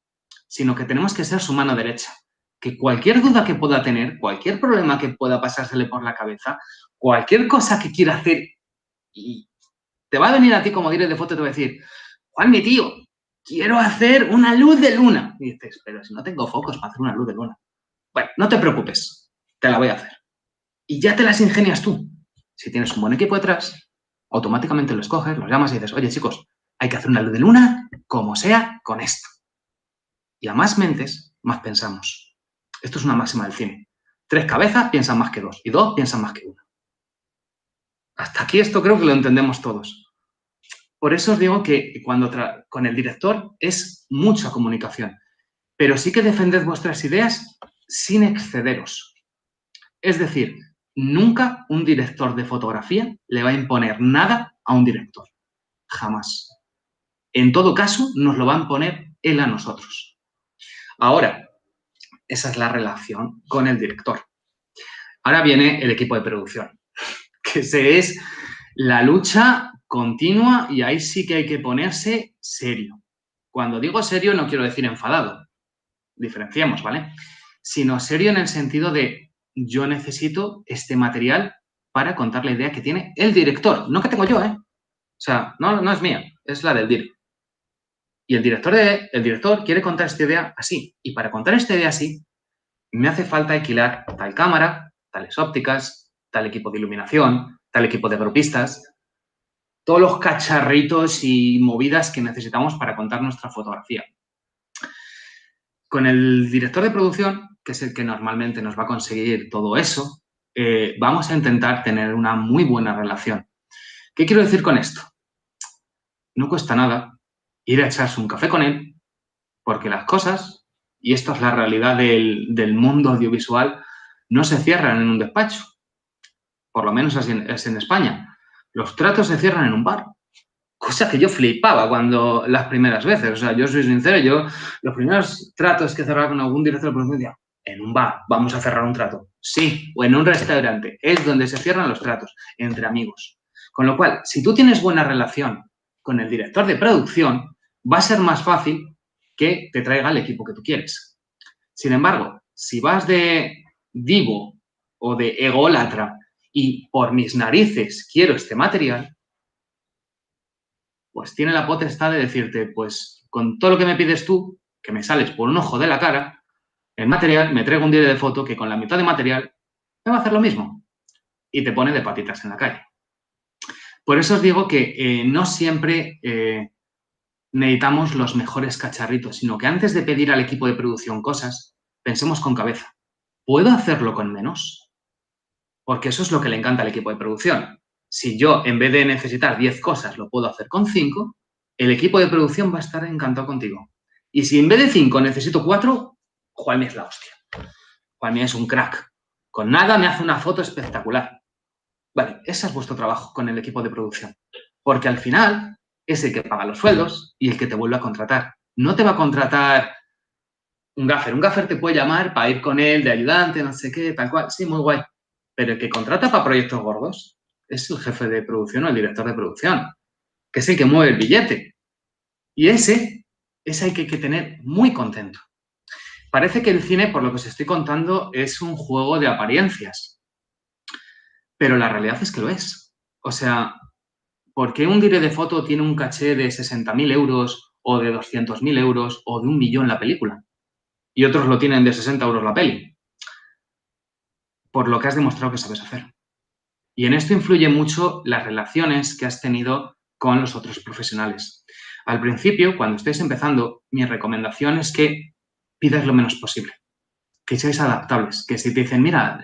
sino que tenemos que ser su mano derecha. Que cualquier duda que pueda tener, cualquier problema que pueda pasársele por la cabeza, cualquier cosa que quiera hacer, y te va a venir a ti como director de foto y te va a decir, Juan, mi tío, quiero hacer una luz de luna. Y dices, pero si no tengo focos para hacer una luz de luna. Bueno, no te preocupes, te la voy a hacer. Y ya te las ingenias tú. Si tienes un buen equipo detrás, automáticamente lo escoges, los llamas y dices, oye, chicos, hay que hacer una luz de luna, como sea, con esto. Y a más mentes, más pensamos. Esto es una máxima del cine. 3 cabezas piensan más que 2 y 2 piensan más que 1. Hasta aquí esto creo que lo entendemos todos. Por eso os digo que cuando con el director es mucha comunicación, pero sí que defended vuestras ideas sin excederos. Es decir, nunca un director de fotografía le va a imponer nada a un director. Jamás. En todo caso, nos lo va a imponer él a nosotros. Ahora, esa es la relación con el director. Ahora viene el equipo de producción, que es la lucha continua y ahí sí que hay que ponerse serio. Cuando digo serio no quiero decir enfadado, diferenciamos, ¿vale? Sino serio en el sentido de yo necesito este material para contar la idea que tiene el director, no que tengo yo, ¿eh? O sea, no es mía, es la del director. Y el director quiere contar esta idea así. Y para contar esta idea así, me hace falta alquilar tal cámara, tales ópticas, tal equipo de iluminación, tal equipo de grupistas, todos los cacharritos y movidas que necesitamos para contar nuestra fotografía. Con el director de producción, que es el que normalmente nos va a conseguir todo eso, vamos a intentar tener una muy buena relación. ¿Qué quiero decir con esto? No cuesta nada ir a echarse un café con él, porque las cosas, y esto es la realidad del mundo audiovisual, no se cierran en un despacho. Por lo menos así es en España. Los tratos se cierran en un bar. Cosa que yo flipaba cuando las primeras veces. O sea, yo soy sincero, yo los primeros tratos que cerraba con algún director de producción decía, en un bar, vamos a cerrar un trato. Sí, o en un restaurante. Es donde se cierran los tratos, entre amigos. Con lo cual, si tú tienes buena relación con el director de producción, va a ser más fácil que te traiga el equipo que tú quieres. Sin embargo, si vas de divo o de ególatra y por mis narices quiero este material, pues tiene la potestad de decirte, pues con todo lo que me pides tú, que me sales por un ojo de la cara, el material me traigo un día de foto que con la mitad de material me va a hacer lo mismo y te pone de patitas en la calle. Por eso os digo que no siempre necesitamos los mejores cacharritos, sino que antes de pedir al equipo de producción cosas, pensemos con cabeza. ¿Puedo hacerlo con menos? Porque eso es lo que le encanta al equipo de producción. Si yo, en vez de necesitar 10 cosas, lo puedo hacer con 5, el equipo de producción va a estar encantado contigo. Y si en vez de 5 necesito 4, Juanmi es la hostia. Juanmi es un crack. Con nada me hace una foto espectacular. Vale, ese es vuestro trabajo con el equipo de producción. Porque al final es el que paga los sueldos y el que te vuelve a contratar. No te va a contratar un gaffer. Un gaffer te puede llamar para ir con él de ayudante, no sé qué, tal cual. Sí, muy guay. Pero el que contrata para proyectos gordos es el jefe de producción o el director de producción, que es el que mueve el billete. Y ese hay que tener muy contento. Parece que el cine, por lo que os estoy contando, es un juego de apariencias. Pero la realidad es que lo es. O sea, ¿por qué un director de foto tiene un caché de 60.000 euros o de 200.000 euros o de 1 millón la película? Y otros lo tienen de 60 euros la peli. Por lo que has demostrado que sabes hacer. Y en esto influye mucho las relaciones que has tenido con los otros profesionales. Al principio, cuando estéis empezando, mi recomendación es que pidas lo menos posible, que seáis adaptables, que si te dicen, mira,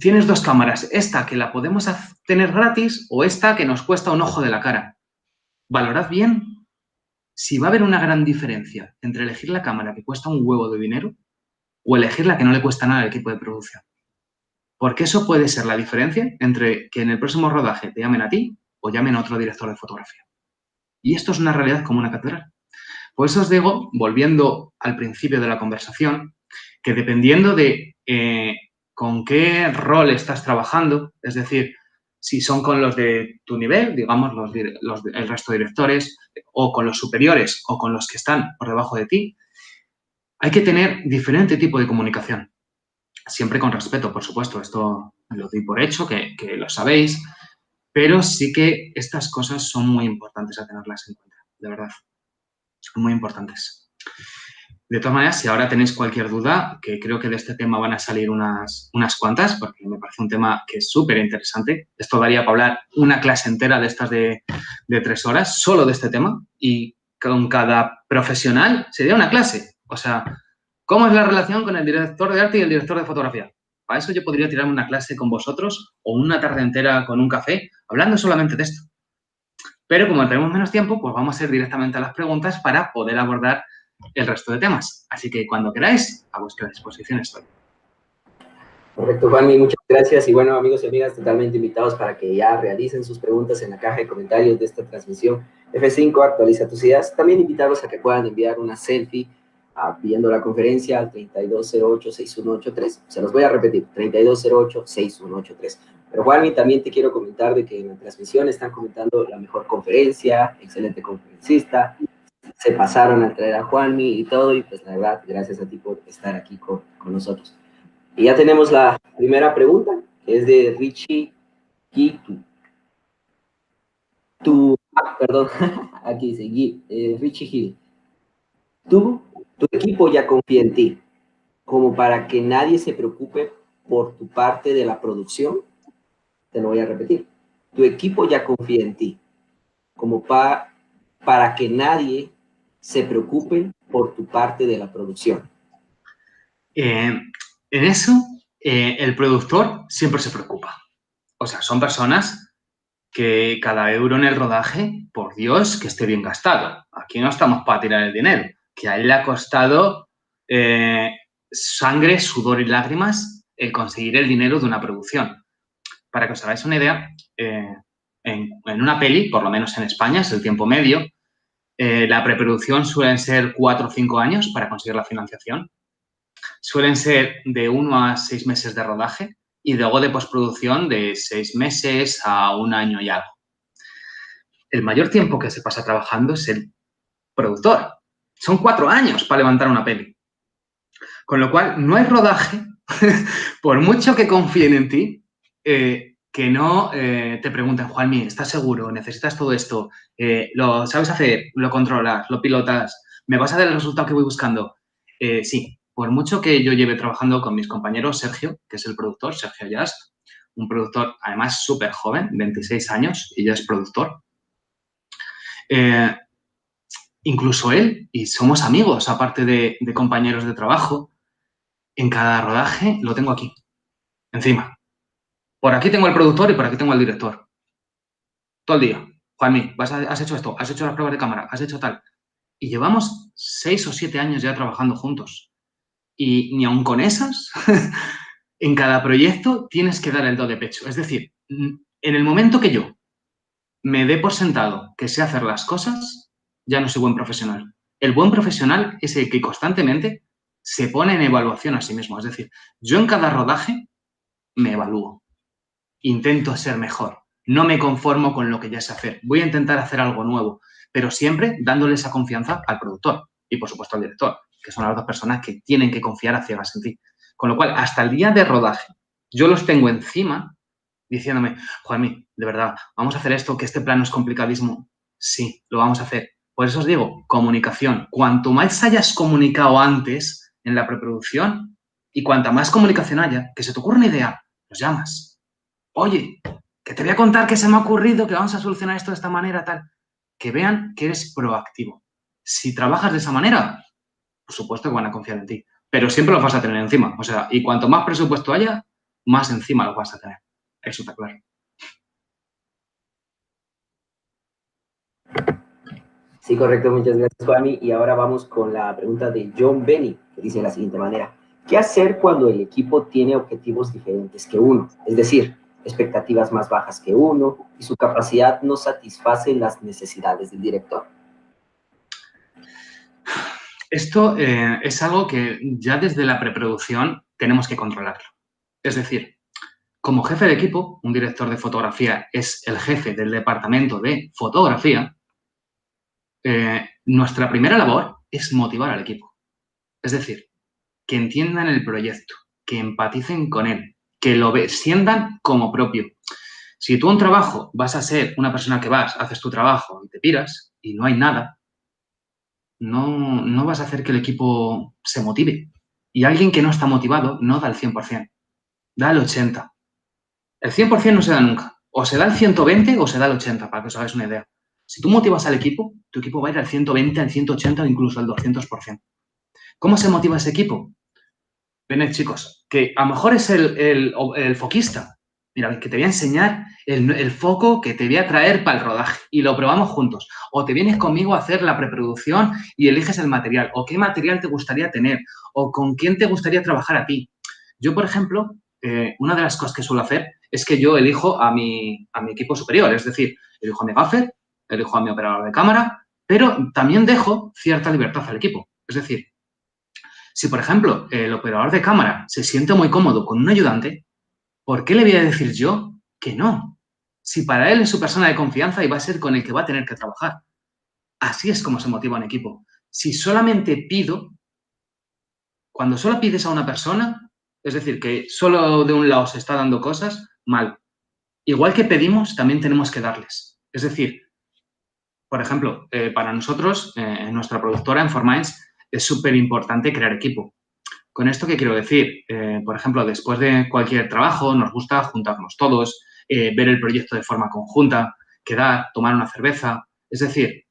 tienes 2 cámaras, esta que la podemos tener gratis o esta que nos cuesta un ojo de la cara. Valorad bien si va a haber una gran diferencia entre elegir la cámara que cuesta un huevo de dinero o elegir la que no le cuesta nada al equipo de producción. Porque eso puede ser la diferencia entre que en el próximo rodaje te llamen a ti o llamen a otro director de fotografía. Y esto es una realidad como una catedral. Por eso os digo, volviendo al principio de la conversación, que dependiendo de con qué rol estás trabajando, es decir, si son con los de tu nivel, digamos, el resto de directores, o con los superiores o con los que están por debajo de ti, hay que tener diferente tipo de comunicación. Siempre con respeto, por supuesto, esto lo doy por hecho, que lo sabéis, pero sí que estas cosas son muy importantes a tenerlas en cuenta, de verdad, son muy importantes. De todas maneras, si ahora tenéis cualquier duda, que creo que de este tema van a salir unas cuantas, porque me parece un tema que es súper interesante. Esto daría para hablar una clase entera de estas de 3 horas, solo de este tema, y con cada profesional sería una clase. O sea, ¿cómo es la relación con el director de arte y el director de fotografía? Para eso yo podría tirarme una clase con vosotros o una tarde entera con un café hablando solamente de esto. Pero como tenemos menos tiempo, pues vamos a ir directamente a las preguntas para poder abordar el resto de temas. Así que cuando queráis, a vuestra disposición estoy. Perfecto, Juanmi, muchas gracias. Y bueno, amigos y amigas, totalmente invitados para que ya realicen sus preguntas en la caja de comentarios de esta transmisión. F5, actualiza tus ideas. También invitarlos a que puedan enviar una selfie viendo la conferencia al 3208-6183. Se los voy a repetir, 3208-6183. Pero Juanmi, también te quiero comentar de que en la transmisión están comentando la mejor conferencia, excelente conferencista, se pasaron a traer a Juanmi y todo, y pues la verdad, gracias a ti por estar aquí con nosotros. Y ya tenemos la primera pregunta, que es de Richie Kitu. Tu Perdón, aquí seguí. Richie Hill, tu equipo ya confía en ti, como para que nadie se preocupe por tu parte de la producción. Te lo voy a repetir. Tu equipo ya confía en ti, como para que nadie se preocupe por tu parte de la producción. En eso, el productor siempre se preocupa. O sea, son personas que cada euro en el rodaje, por Dios, que esté bien gastado. Aquí no estamos para tirar el dinero, que a él le ha costado sangre, sudor y lágrimas el conseguir el dinero de una producción. Para que os hagáis una idea, en una peli, por lo menos en España, es el tiempo medio, la preproducción suelen ser 4 o 5 años para conseguir la financiación. Suelen ser de 1 a 6 meses de rodaje y luego de postproducción de 6 meses a 1 año y algo. El mayor tiempo que se pasa trabajando es el productor. Son 4 años para levantar una peli. Con lo cual, no hay rodaje, por mucho que confíen en ti, que no te pregunten, Juanmi, ¿estás seguro? ¿Necesitas todo esto? ¿Lo sabes hacer? ¿Lo controlas? ¿Lo pilotas? ¿Me vas a dar el resultado que voy buscando? Sí, por mucho que yo lleve trabajando con mis compañeros, Sergio, que es el productor, Sergio Llast, un productor además súper joven, 26 años, y ya es productor. Incluso él, y somos amigos, aparte de compañeros de trabajo, en cada rodaje lo tengo aquí, encima. Por aquí tengo el productor y por aquí tengo el director. Todo el día. Juanmi, has hecho esto, has hecho las pruebas de cámara, has hecho tal. Y llevamos 6 o 7 años ya trabajando juntos. Y ni aun con esas, en cada proyecto tienes que dar el do de pecho. Es decir, en el momento que yo me dé por sentado que sé hacer las cosas, ya no soy buen profesional. El buen profesional es el que constantemente se pone en evaluación a sí mismo. Es decir, yo en cada rodaje me evalúo. Intento ser mejor. No me conformo con lo que ya sé hacer. Voy a intentar hacer algo nuevo, pero siempre dándole esa confianza al productor y, por supuesto, al director, que son las dos personas que tienen que confiar a ciegas en ti. Con lo cual, hasta el día de rodaje, yo los tengo encima diciéndome, Juanmi, de verdad, vamos a hacer esto, que este plano es complicadísimo. Sí, lo vamos a hacer. Por eso os digo, comunicación. Cuanto más hayas comunicado antes en la preproducción y cuanta más comunicación haya, que se te ocurra una idea, los llamas. Oye, que te voy a contar que se me ha ocurrido, que vamos a solucionar esto de esta manera, tal. Que vean que eres proactivo. Si trabajas de esa manera, por supuesto que van a confiar en ti. Pero siempre los vas a tener encima. O sea, y cuanto más presupuesto haya, más encima los vas a tener. Eso está claro. Sí, correcto. Muchas gracias, Juanmi. Y ahora vamos con la pregunta de John Benny, que dice de la siguiente manera. ¿Qué hacer cuando el equipo tiene objetivos diferentes que uno? Es decir, expectativas más bajas que uno y su capacidad no satisface las necesidades del director. Esto es algo que ya desde la preproducción tenemos que controlarlo. Es decir, como jefe de equipo, un director de fotografía es el jefe del departamento de fotografía, nuestra primera labor es motivar al equipo. Es decir, que entiendan el proyecto, que empaticen con él, que lo sientan como propio. Si tú en un trabajo vas a ser una persona que haces tu trabajo y te piras y no hay nada, no vas a hacer que el equipo se motive. Y alguien que no está motivado no da el 100%, da el 80%. El 100% no se da nunca. O se da el 120 o se da el 80, para que os hagáis una idea. Si tú motivas al equipo, tu equipo va a ir al 120, al 180 o incluso al 200%. ¿Cómo se motiva ese equipo? Venid, chicos, que a lo mejor es el foquista. Mira, que te voy a enseñar el foco que te voy a traer para el rodaje y lo probamos juntos. O te vienes conmigo a hacer la preproducción y eliges el material. O qué material te gustaría tener. O con quién te gustaría trabajar a ti. Yo, por ejemplo, una de las cosas que suelo hacer es que yo elijo a mi equipo superior. Es decir, elijo a mi gaffer, elijo a mi operador de cámara, pero también dejo cierta libertad al equipo. Es decir, si, por ejemplo, el operador de cámara se siente muy cómodo con un ayudante, ¿por qué le voy a decir yo que no? Si para él es su persona de confianza y va a ser con el que va a tener que trabajar. Así es como se motiva un equipo. Si solamente cuando solo pides a una persona, es decir, que solo de un lado se está dando cosas, mal. Igual que pedimos, también tenemos que darles. Es decir, por ejemplo, para nosotros, en nuestra productora, en Forminds, es súper importante crear equipo. ¿Con esto qué quiero decir? Por ejemplo, después de cualquier trabajo, nos gusta juntarnos todos, ver el proyecto de forma conjunta, quedar, tomar una cerveza. Es decir,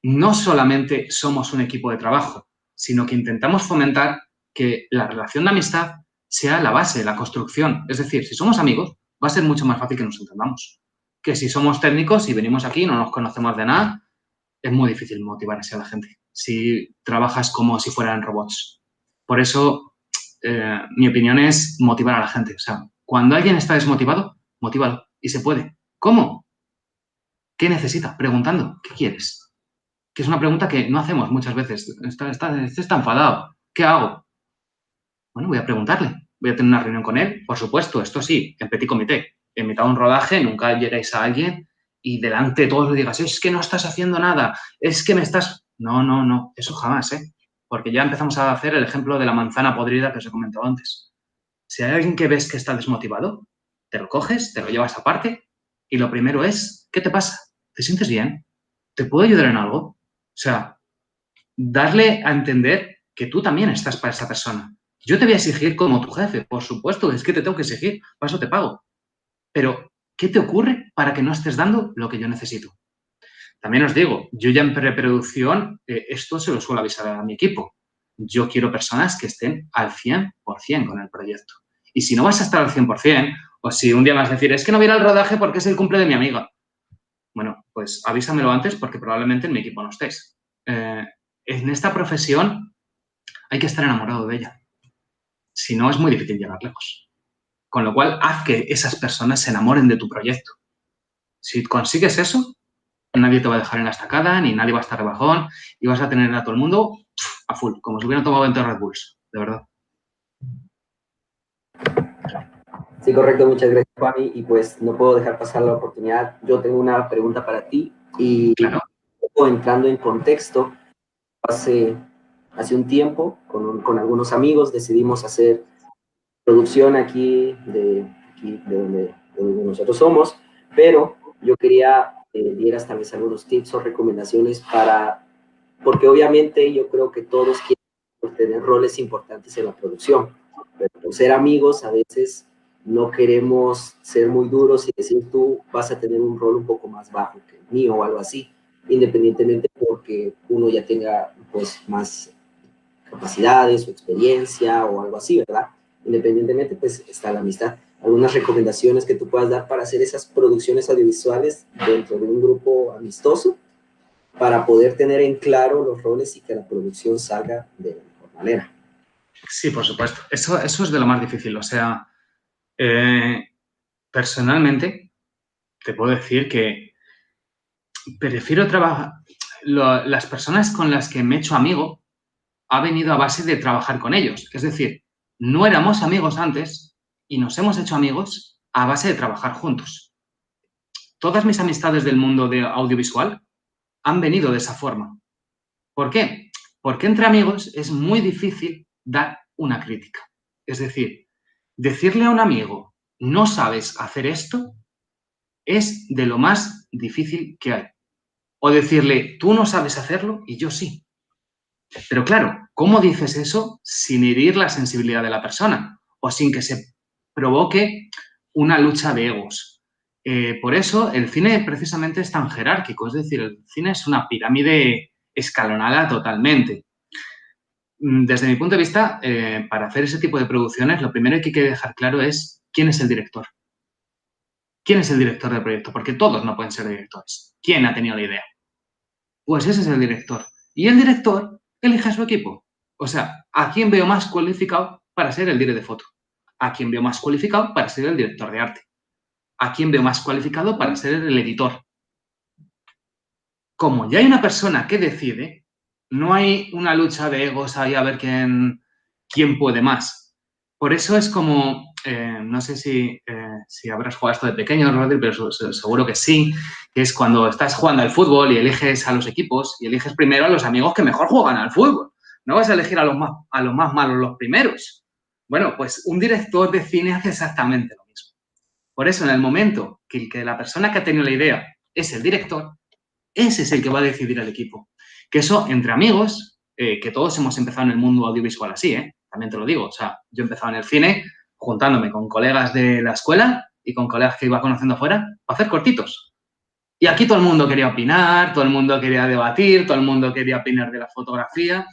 no solamente somos un equipo de trabajo, sino que intentamos fomentar que la relación de amistad sea la base, la construcción. Es decir, si somos amigos, va a ser mucho más fácil que nos entendamos. Que si somos técnicos y venimos aquí y no nos conocemos de nada, es muy difícil motivar así a la gente. Si trabajas como si fueran robots. Por eso, mi opinión es motivar a la gente. O sea, cuando alguien está desmotivado, motívalo. Y se puede. ¿Cómo? ¿Qué necesita? Preguntando. ¿Qué quieres? Que es una pregunta que no hacemos muchas veces. Está enfadado. ¿Qué hago? Bueno, voy a preguntarle. Voy a tener una reunión con él. Por supuesto, esto sí, en petit comité. En mitad de un rodaje, nunca lleguéis a alguien y delante de todos le digas, es que no estás haciendo nada, es que me estás... No, no, no, eso jamás, ¿eh? Porque ya empezamos a hacer el ejemplo de la manzana podrida que os he comentado antes. Si hay alguien que ves que está desmotivado, te lo coges, te lo llevas aparte y lo primero es, ¿qué te pasa? ¿Te sientes bien? ¿Te puedo ayudar en algo? O sea, darle a entender que tú también estás para esa persona. Yo te voy a exigir como tu jefe, por supuesto, es que te tengo que exigir, para eso te pago. Pero, ¿qué te ocurre para que no estés dando lo que yo necesito? También os digo, yo ya en preproducción esto se lo suelo avisar a mi equipo. Yo quiero personas que estén al 100% con el proyecto. Y si no vas a estar al 100%, o si un día me vas a decir, es que no voy a ir al rodaje porque es el cumple de mi amiga. Bueno, pues avísamelo antes porque probablemente en mi equipo no estés. En esta profesión hay que estar enamorado de ella. Si no, es muy difícil llegar lejos. Con lo cual, haz que esas personas se enamoren de tu proyecto. Si consigues eso, nadie te va a dejar en la estacada, ni nadie va a estar de bajón y vas a tener a todo el mundo a full, como si hubieran tomado 20 Red Bulls, de verdad. Sí, correcto, muchas gracias, Juanmi. Y pues no puedo dejar pasar la oportunidad. Yo tengo una pregunta para ti y Claro. entrando en contexto, hace un tiempo con algunos amigos decidimos hacer producción aquí de donde nosotros somos, pero yo quería dieras tal vez algunos tips o recomendaciones porque obviamente yo creo que todos quieren tener roles importantes en la producción, pero por ser amigos a veces no queremos ser muy duros y decir tú vas a tener un rol un poco más bajo que el mío o algo así, independientemente porque uno ya tenga pues más capacidades o experiencia o algo así, ¿verdad? Independientemente, pues está la amistad. Algunas recomendaciones que tú puedas dar para hacer esas producciones audiovisuales dentro de un grupo amistoso para poder tener en claro los roles y que la producción salga de la mejor manera. Sí, por supuesto. Eso es de lo más difícil. O sea, personalmente te puedo decir que prefiero trabajar... Las personas con las que me he hecho amigo ha venido a base de trabajar con ellos. Es decir, no éramos amigos antes y nos hemos hecho amigos a base de trabajar juntos. Todas mis amistades del mundo de audiovisual han venido de esa forma. ¿Por qué? Porque entre amigos es muy difícil dar una crítica. Es decir, decirle a un amigo, no sabes hacer esto, es de lo más difícil que hay. O decirle, tú no sabes hacerlo y yo sí. Pero claro, ¿cómo dices eso sin herir la sensibilidad de la persona o sin que se provoque una lucha de egos? Por eso el cine precisamente es tan jerárquico, es decir, el cine es una pirámide escalonada totalmente. Desde mi punto de vista, para hacer ese tipo de producciones, lo primero que hay que dejar claro es quién es el director. ¿Quién es el director del proyecto? Porque todos no pueden ser directores. ¿Quién ha tenido la idea? Pues ese es el director. Y el director elige a su equipo. O sea, ¿a quién veo más cualificado para ser el director de foto? ¿A quién veo más cualificado para ser el director de arte? ¿A quién veo más cualificado para ser el editor? Como ya hay una persona que decide, no hay una lucha de egos ahí a ver quién puede más. Por eso es como, no sé si habrás jugado esto de pequeño, Rodri, pero seguro que sí, que es cuando estás jugando al fútbol y eliges a los equipos y eliges primero a los amigos que mejor juegan al fútbol. No vas a elegir a los más malos los primeros. Bueno, pues un director de cine hace exactamente lo mismo. Por eso, en el momento que la persona que ha tenido la idea es el director, ese es el que va a decidir el equipo. Que eso, entre amigos, que todos hemos empezado en el mundo audiovisual así, también te lo digo. O sea, yo he empezado en el cine juntándome con colegas de la escuela y con colegas que iba conociendo afuera para hacer cortitos. Y aquí todo el mundo quería opinar, todo el mundo quería debatir, todo el mundo quería opinar de la fotografía.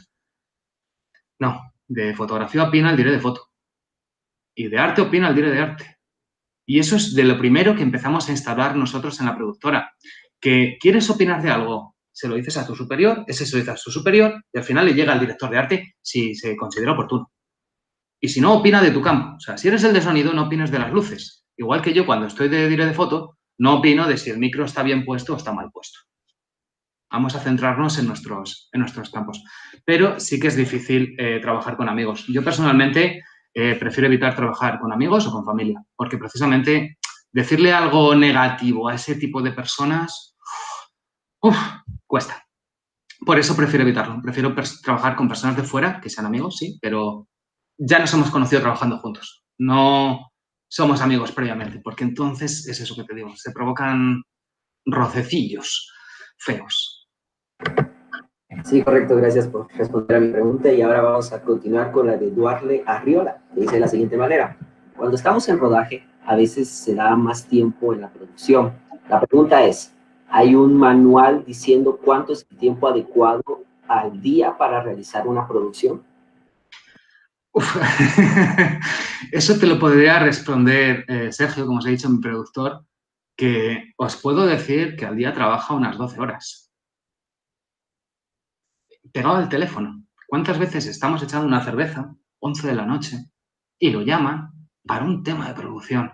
No, de fotografía opina el director de foto. Y de arte opina el director de arte. Y eso es de lo primero que empezamos a instalar nosotros en la productora. Que quieres opinar de algo, se lo dices a tu superior, ese se lo dice a su superior y al final le llega al director de arte si se considera oportuno. Y si no, opina de tu campo. O sea, si eres el de sonido, no opines de las luces. Igual que yo cuando estoy de director de foto, no opino de si el micro está bien puesto o está mal puesto. Vamos a centrarnos en nuestros campos. Pero sí que es difícil trabajar con amigos. Yo personalmente prefiero evitar trabajar con amigos o con familia, porque precisamente decirle algo negativo a ese tipo de personas, cuesta. Por eso prefiero evitarlo. Prefiero trabajar con personas de fuera, que sean amigos, sí, pero ya nos hemos conocido trabajando juntos. No somos amigos previamente, porque entonces es eso que te digo, se provocan rocecillos feos. Sí, correcto, gracias por responder a mi pregunta y ahora vamos a continuar con la de Duarle Arriola, que dice de la siguiente manera: cuando estamos en rodaje, a veces se da más tiempo en la producción. La pregunta es, ¿hay un manual diciendo cuánto es el tiempo adecuado al día para realizar una producción? Eso te lo podría responder Sergio, como os he dicho, mi productor, que os puedo decir que al día trabaja unas 12 horas. Pegado al teléfono. ¿Cuántas veces estamos echando una cerveza, 11 de la noche, y lo llaman para un tema de producción?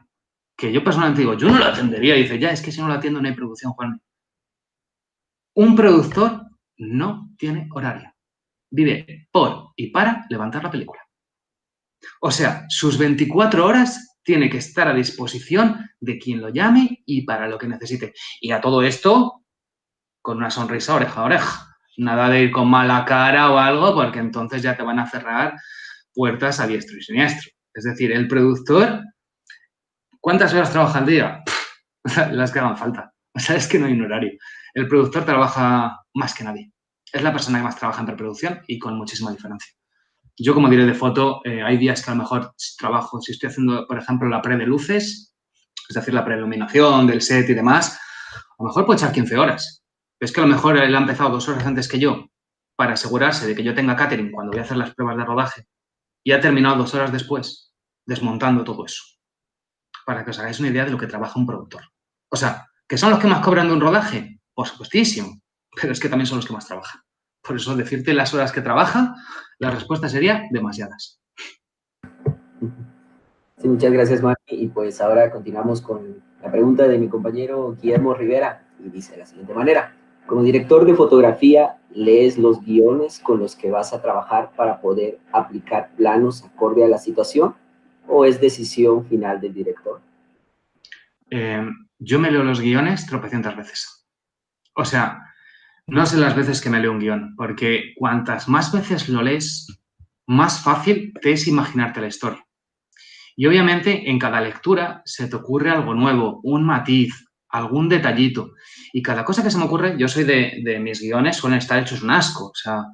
Que yo personalmente digo, yo no lo atendería. Y dice, ya, es que si no lo atiendo no hay producción, Juan. Un productor no tiene horario. Vive por y para levantar la película. O sea, sus 24 horas tiene que estar a disposición de quien lo llame y para lo que necesite. Y a todo esto, con una sonrisa oreja a oreja. Nada de ir con mala cara o algo, porque entonces ya te van a cerrar puertas a diestro y siniestro. Es decir, el productor, ¿cuántas horas trabaja al día? Las que hagan falta. O sea, es que no hay un horario. El productor trabaja más que nadie. Es la persona que más trabaja en preproducción y con muchísima diferencia. Yo, como director de foto, hay días que a lo mejor trabajo, si estoy haciendo, por ejemplo, la pre de luces, es decir, la preiluminación del set y demás, a lo mejor puedo echar 15 horas. Pero es que a lo mejor él ha empezado 2 horas antes que yo para asegurarse de que yo tenga catering cuando voy a hacer las pruebas de rodaje y ha terminado 2 horas después desmontando todo eso. Para que os hagáis una idea de lo que trabaja un productor. O sea, ¿que son los que más cobran de un rodaje? Por supuestísimo, pero es que también son los que más trabajan. Por eso, decirte las horas que trabaja, la respuesta sería demasiadas. Sí, muchas gracias, Mari. Y pues ahora continuamos con la pregunta de mi compañero Guillermo Rivera y dice de la siguiente manera: como director de fotografía, ¿lees los guiones con los que vas a trabajar para poder aplicar planos acorde a la situación o es decisión final del director? Yo me leo los guiones tropecientas veces. O sea, no sé las veces que me leo un guión, porque cuantas más veces lo lees, más fácil te es imaginarte la historia. Y obviamente en cada lectura se te ocurre algo nuevo, un matiz, algún detallito. Y cada cosa que se me ocurre, yo soy de mis guiones, suelen estar hechos un asco. O sea,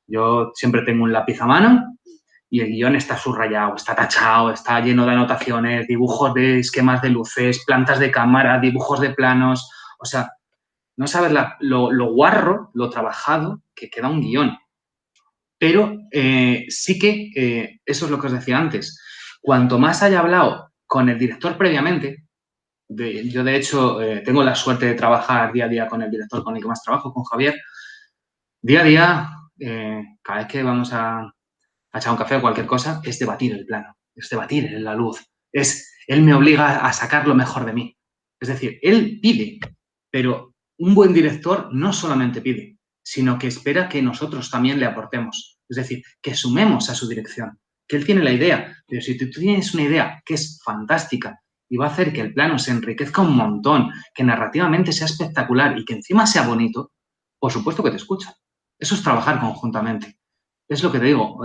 yo siempre tengo un lápiz a mano y el guión está subrayado, está tachado, está lleno de anotaciones, dibujos de esquemas de luces, plantas de cámara, dibujos de planos. O sea, no sabes lo guarro, lo trabajado que queda un guión. Pero sí que, eso es lo que os decía antes, cuanto más haya hablado con el director previamente, yo de hecho tengo la suerte de trabajar día a día con el director con el que más trabajo, con Javier, día a día, cada vez que vamos a echar un café o cualquier cosa, es debatir el plano, es debatir la luz, él me obliga a sacar lo mejor de mí. Es decir, él pide, pero un buen director no solamente pide, sino que espera que nosotros también le aportemos. Es decir, que sumemos a su dirección, que él tiene la idea, pero si tú tienes una idea que es fantástica y va a hacer que el plano se enriquezca un montón, que narrativamente sea espectacular y que encima sea bonito, por supuesto que te escucha. Eso es trabajar conjuntamente. Es lo que te digo.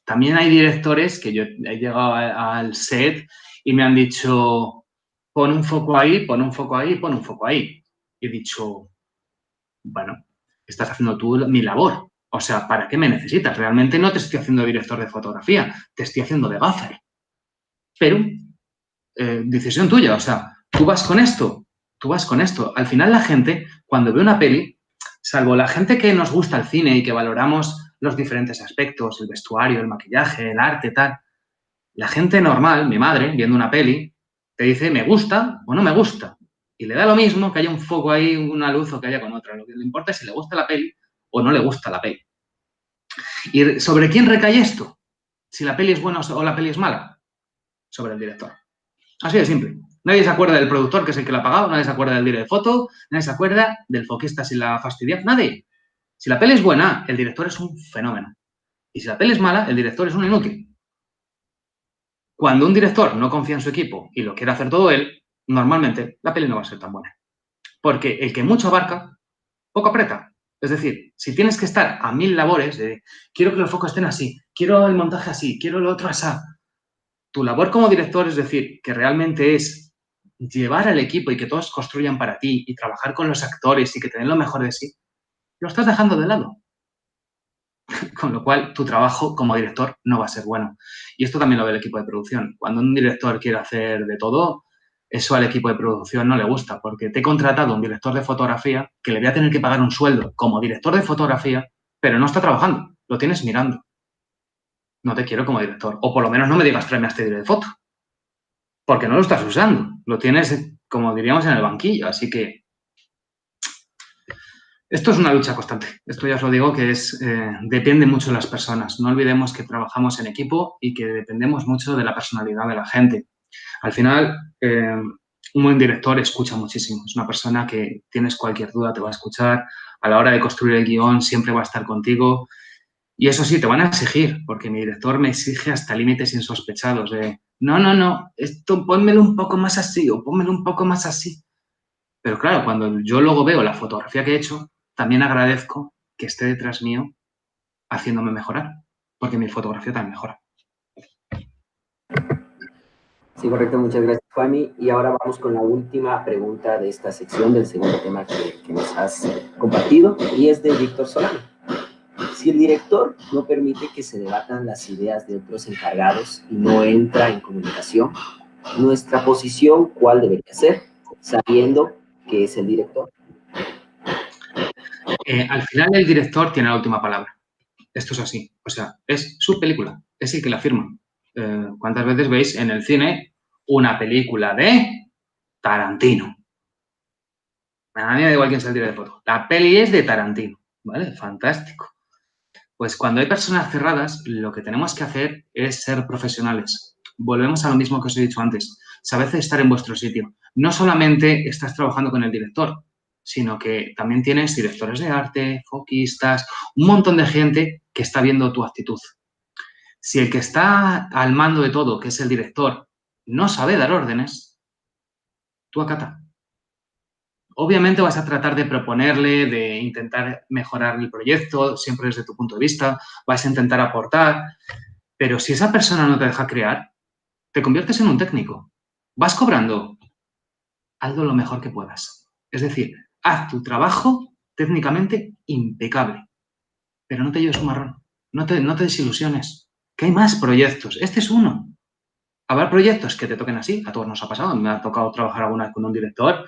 También hay directores que yo he llegado al set y me han dicho, pon un foco ahí, pon un foco ahí, pon un foco ahí. Y he dicho, Bueno, estás haciendo tú mi labor. O sea, ¿para qué me necesitas? Realmente no te estoy haciendo director de fotografía, te estoy haciendo de gaffer. Pero, decisión tuya, o sea, tú vas con esto. Al final la gente, cuando ve una peli, salvo la gente que nos gusta el cine y que valoramos los diferentes aspectos, el vestuario, el maquillaje, el arte, tal, la gente normal, mi madre, viendo una peli, te dice me gusta o no me gusta. Y le da lo mismo que haya un foco ahí, una luz o que haya con otra. Lo que le importa es si le gusta la peli o no le gusta la peli. ¿Y sobre quién recae esto? Si la peli es buena o la peli es mala. Sobre el director. Así de simple. Nadie se acuerda del productor, que es el que la ha pagado, nadie se acuerda del director de foto, nadie se acuerda del foquista si la fastidia. Nadie. Si la peli es buena, el director es un fenómeno. Y si la peli es mala, el director es un inútil. Cuando un director no confía en su equipo y lo quiere hacer todo él, normalmente la peli no va a ser tan buena. Porque el que mucho abarca, poco aprieta. Es decir, si tienes que estar a 1000 labores de quiero que los focos estén así, quiero el montaje así, quiero lo otro así, tu labor como director, es decir, que realmente es llevar al equipo y que todos construyan para ti y trabajar con los actores y que te den lo mejor de sí, lo estás dejando de lado. Con lo cual, tu trabajo como director no va a ser bueno. Y esto también lo ve el equipo de producción. Cuando un director quiere hacer de todo, eso al equipo de producción no le gusta, porque te he contratado un director de fotografía que le voy a tener que pagar un sueldo como director de fotografía, pero no está trabajando, lo tienes mirando. No te quiero como director. O por lo menos no me digas tráeme a este director de foto, porque no lo estás usando. Lo tienes, como diríamos, en el banquillo. Así que esto es una lucha constante. Esto ya os lo digo que depende mucho de las personas. No olvidemos que trabajamos en equipo y que dependemos mucho de la personalidad de la gente. Al final, un buen director escucha muchísimo. Es una persona que tienes cualquier duda, te va a escuchar. A la hora de construir el guión siempre va a estar contigo. Y eso sí, te van a exigir, porque mi director me exige hasta límites insospechados de no, esto pónmelo un poco más así o pónmelo un poco más así. Pero claro, cuando yo luego veo la fotografía que he hecho, también agradezco que esté detrás mío haciéndome mejorar, porque mi fotografía también mejora. Sí, correcto. Muchas gracias, Juanmi. Y ahora vamos con la última pregunta de esta sección, del segundo tema que nos has compartido, y es de Víctor Solano. Si el director no permite que se debatan las ideas de otros encargados y no entra en comunicación, nuestra posición, ¿cuál debería ser? Sabiendo que es el director. Al final, el director tiene la última palabra. Esto es así. O sea, es su película. Es el que la firma. ¿Cuántas veces veis en el cine una película de Tarantino? A mí me da igual quién sea el director de foto. La peli es de Tarantino. ¿Vale? Fantástico. Pues cuando hay personas cerradas, lo que tenemos que hacer es ser profesionales. Volvemos a lo mismo que os he dicho antes. Sabed estar en vuestro sitio. No solamente estás trabajando con el director, sino que también tienes directores de arte, foquistas, un montón de gente que está viendo tu actitud. Si el que está al mando de todo, que es el director, no sabe dar órdenes, tú acata. Obviamente vas a tratar de proponerle, de intentar mejorar el proyecto, siempre desde tu punto de vista, vas a intentar aportar, pero si esa persona no te deja crear, te conviertes en un técnico. Vas cobrando, hazlo lo mejor que puedas. Es decir, haz tu trabajo técnicamente impecable, pero no te lleves un marrón, no te desilusiones, que hay más proyectos, este es uno. Habrá proyectos que te toquen así, a todos nos ha pasado, me ha tocado trabajar alguna vez con un director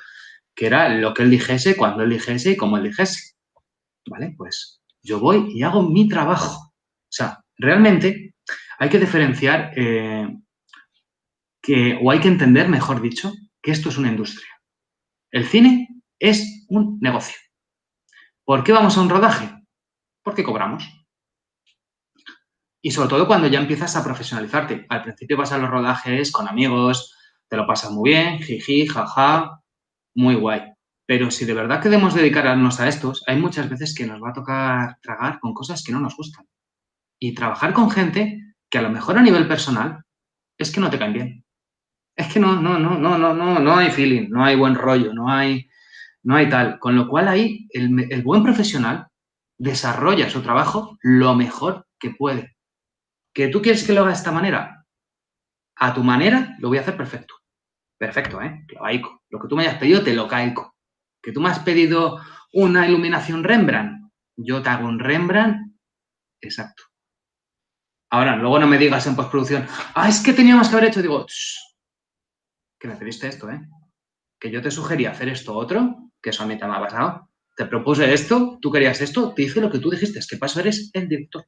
que era lo que él dijese, cuando él dijese y como él dijese. ¿Vale? Pues yo voy y hago mi trabajo. O sea, realmente hay que diferenciar o hay que entender, mejor dicho, que esto es una industria. El cine es un negocio. ¿Por qué vamos a un rodaje? Porque cobramos. Y sobre todo cuando ya empiezas a profesionalizarte. Al principio vas a los rodajes con amigos, te lo pasas muy bien, jiji, jaja, muy guay. Pero si de verdad queremos dedicarnos a estos, hay muchas veces que nos va a tocar tragar con cosas que no nos gustan. Y trabajar con gente que a lo mejor a nivel personal es que no te caen bien. Es que no hay feeling, no hay buen rollo, no hay tal. Con lo cual ahí el buen profesional desarrolla su trabajo lo mejor que puede. ¿Que tú quieres que lo haga de esta manera? A tu manera lo voy a hacer perfecto. Perfecto, ¿eh? Clavaico. Lo que tú me hayas pedido, te lo caico. Que tú me has pedido una iluminación Rembrandt. Yo te hago un Rembrandt exacto. Ahora, luego no me digas en postproducción, es que teníamos que haber hecho. Digo, que me pediste esto, que yo te sugería hacer esto otro, que eso a mí te me ha pasado. Te propuse esto, tú querías esto, te hice lo que tú dijiste. ¿Qué pasó? Eres el director.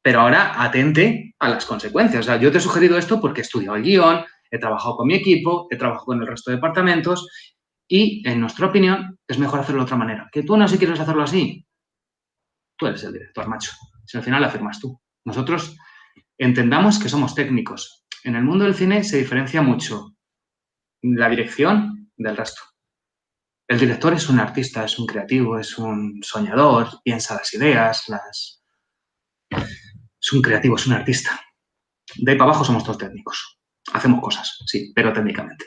Pero ahora atente a las consecuencias. O sea, yo te he sugerido esto porque he estudiado el guión, he trabajado con mi equipo, he trabajado con el resto de departamentos y, en nuestra opinión, es mejor hacerlo de otra manera. Que tú no si quieres hacerlo así, tú eres el director, macho. Si al final la firmas tú. Nosotros entendamos que somos técnicos. En el mundo del cine se diferencia mucho la dirección del resto. El director es un artista, es un creativo, es un soñador, piensa las ideas, es un creativo, es un artista. De ahí para abajo somos todos técnicos. Hacemos cosas, sí, pero técnicamente.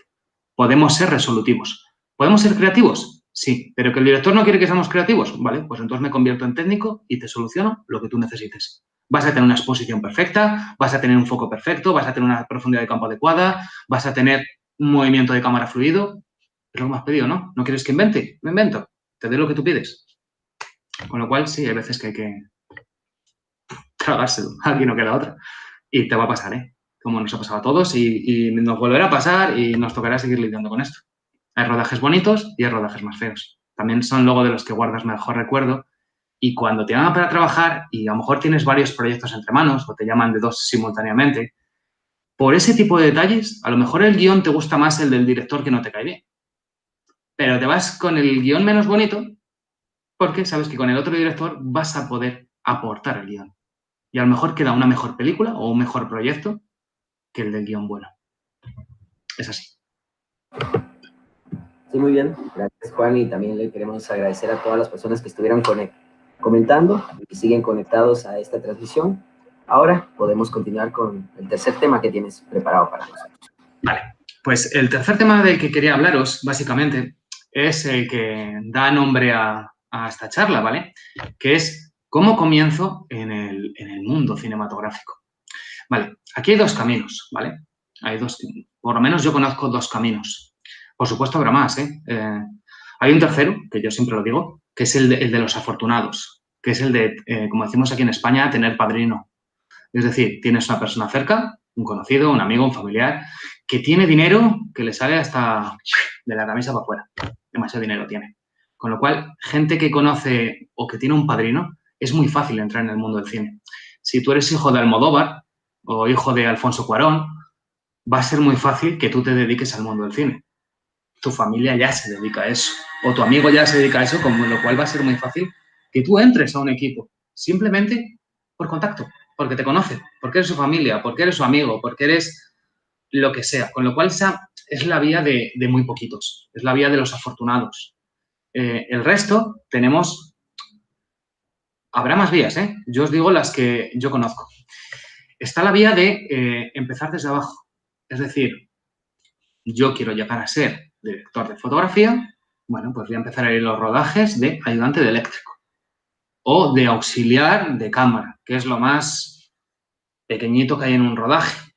Podemos ser resolutivos. ¿Podemos ser creativos? Sí, pero que el director no quiere que seamos creativos. Vale, pues entonces me convierto en técnico y te soluciono lo que tú necesites. Vas a tener una exposición perfecta, vas a tener un foco perfecto, vas a tener una profundidad de campo adecuada, vas a tener un movimiento de cámara fluido. Es lo que me has pedido, ¿no? ¿No quieres que invente? Me invento. Te doy lo que tú pides. Con lo cual, sí, hay veces que hay que tragárselo. Aquí no queda otra. Y te va a pasar, como nos ha pasado a todos y nos volverá a pasar y nos tocará seguir lidiando con esto. Hay rodajes bonitos y hay rodajes más feos. También son luego de los que guardas mejor recuerdo y cuando te llaman para trabajar y a lo mejor tienes varios proyectos entre manos o te llaman de dos simultáneamente, por ese tipo de detalles, a lo mejor el guión te gusta más el del director que no te cae bien. Pero te vas con el guión menos bonito porque sabes que con el otro director vas a poder aportar el guión. Y a lo mejor queda una mejor película o un mejor proyecto que el del guión bueno. Es así. Sí, muy bien. Gracias, Juan. Y también le queremos agradecer a todas las personas que estuvieron comentando y siguen conectados a esta transmisión. Ahora podemos continuar con el tercer tema que tienes preparado para nosotros. Vale. Pues el tercer tema del que quería hablaros, básicamente, es el que da nombre a esta charla, ¿vale? Que es cómo comienzo en el mundo cinematográfico. Vale, aquí hay dos caminos, ¿vale? Hay dos, por lo menos yo conozco dos caminos. Por supuesto habrá más, hay un tercero, que yo siempre lo digo, que es el de los afortunados, que es el de, como decimos aquí en España, tener padrino. Es decir, tienes una persona cerca, un conocido, un amigo, un familiar, que tiene dinero que le sale hasta de la camisa para afuera. Demasiado dinero tiene. Con lo cual, gente que conoce o que tiene un padrino, es muy fácil entrar en el mundo del cine. Si tú eres hijo de Almodóvar o hijo de Alfonso Cuarón, va a ser muy fácil que tú te dediques al mundo del cine. Tu familia ya se dedica a eso. O tu amigo ya se dedica a eso, con lo cual va a ser muy fácil que tú entres a un equipo. Simplemente por contacto, porque te conoce, porque eres su familia, porque eres su amigo, porque eres lo que sea. Con lo cual esa es la vía de muy poquitos. Es la vía de los afortunados. El resto tenemos... Habrá más vías, Yo os digo las que yo conozco. Está la vía de empezar desde abajo. Es decir, yo quiero llegar a ser director de fotografía, bueno, pues voy a empezar a ir los rodajes de ayudante de eléctrico o de auxiliar de cámara, que es lo más pequeñito que hay en un rodaje.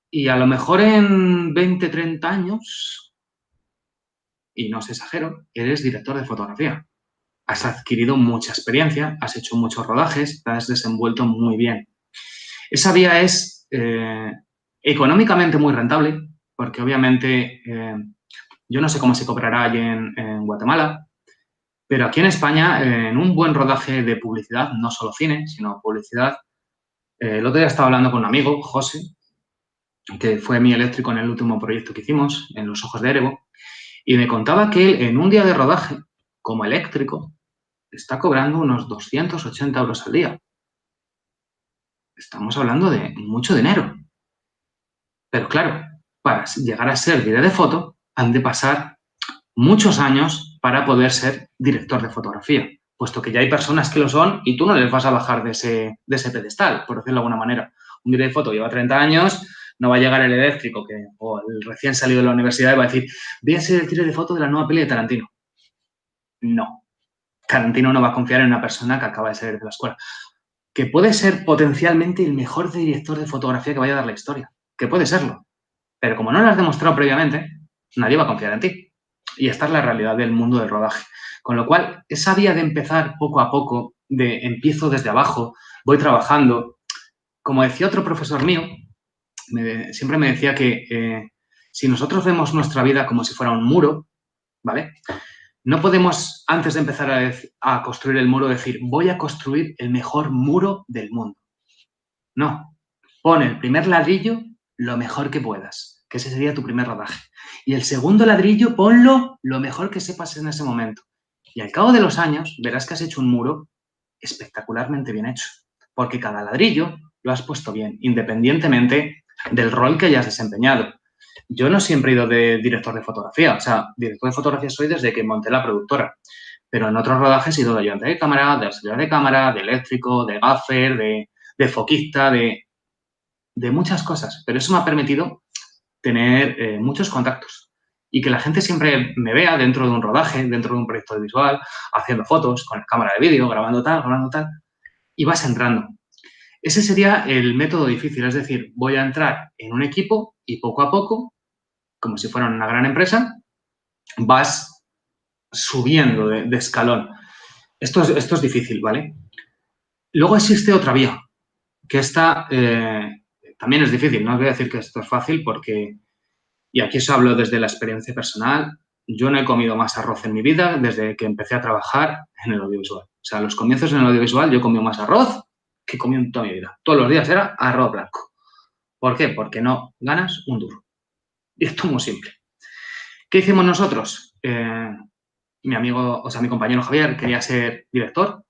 Y a lo mejor en 20, 30 años, y no os exagero, eres director de fotografía. Has adquirido mucha experiencia, has hecho muchos rodajes, te has desenvuelto muy bien. Esa vía es económicamente muy rentable, porque obviamente yo no sé cómo se cobrará allí en Guatemala, pero aquí en España, en un buen rodaje de publicidad, no solo cine, sino publicidad, el otro día estaba hablando con un amigo, José, que fue mi eléctrico en el último proyecto que hicimos, en Los Ojos de Erebo, y me contaba que él, en un día de rodaje, como eléctrico, está cobrando unos 280 euros al día. Estamos hablando de mucho dinero. Pero claro, para llegar a ser director de foto, han de pasar muchos años para poder ser director de fotografía, puesto que ya hay personas que lo son y tú no les vas a bajar de ese pedestal, por decirlo de alguna manera. Un director de foto lleva 30 años, no va a llegar el eléctrico o el recién salido de la universidad y va a decir, voy a ser el director de foto de la nueva peli de Tarantino. No. Tarantino no va a confiar en una persona que acaba de salir de la escuela. Que puede ser potencialmente el mejor director de fotografía que vaya a dar la historia. Que puede serlo. Pero como no lo has demostrado previamente, nadie va a confiar en ti. Y esta es la realidad del mundo del rodaje. Con lo cual, esa vía de empezar poco a poco, de empiezo desde abajo, voy trabajando. Como decía otro profesor mío, siempre me decía que si nosotros vemos nuestra vida como si fuera un muro, ¿vale? No podemos, antes de empezar a construir el muro, decir, voy a construir el mejor muro del mundo. No. Pon el primer ladrillo lo mejor que puedas, que ese sería tu primer rodaje. Y el segundo ladrillo, ponlo lo mejor que sepas en ese momento. Y al cabo de los años, verás que has hecho un muro espectacularmente bien hecho. Porque cada ladrillo lo has puesto bien, independientemente del rol que hayas desempeñado. Yo no siempre he ido de director de fotografía. O sea, director de fotografía soy desde que monté la productora. Pero en otros rodajes he ido de ayudante de cámara, de auxiliar de cámara, de eléctrico, de gaffer, de foquista, de muchas cosas. Pero eso me ha permitido tener muchos contactos y que la gente siempre me vea dentro de un rodaje, dentro de un proyecto visual, haciendo fotos con la cámara de vídeo, grabando tal, y vas entrando. Ese sería el método difícil, es decir, voy a entrar en un equipo y poco a poco, como si fuera una gran empresa, vas subiendo de escalón. Esto es difícil, ¿vale? Luego existe otra vía, que esta también es difícil. No os voy a decir que esto es fácil porque, y aquí os hablo desde la experiencia personal, yo no he comido más arroz en mi vida desde que empecé a trabajar en el audiovisual. O sea, a los comienzos en el audiovisual yo comí más arroz que comí en toda mi vida. Todos los días era arroz blanco. ¿Por qué? Porque no ganas un duro. Y esto es muy simple. ¿Qué hicimos nosotros? Mi compañero Javier quería ser director,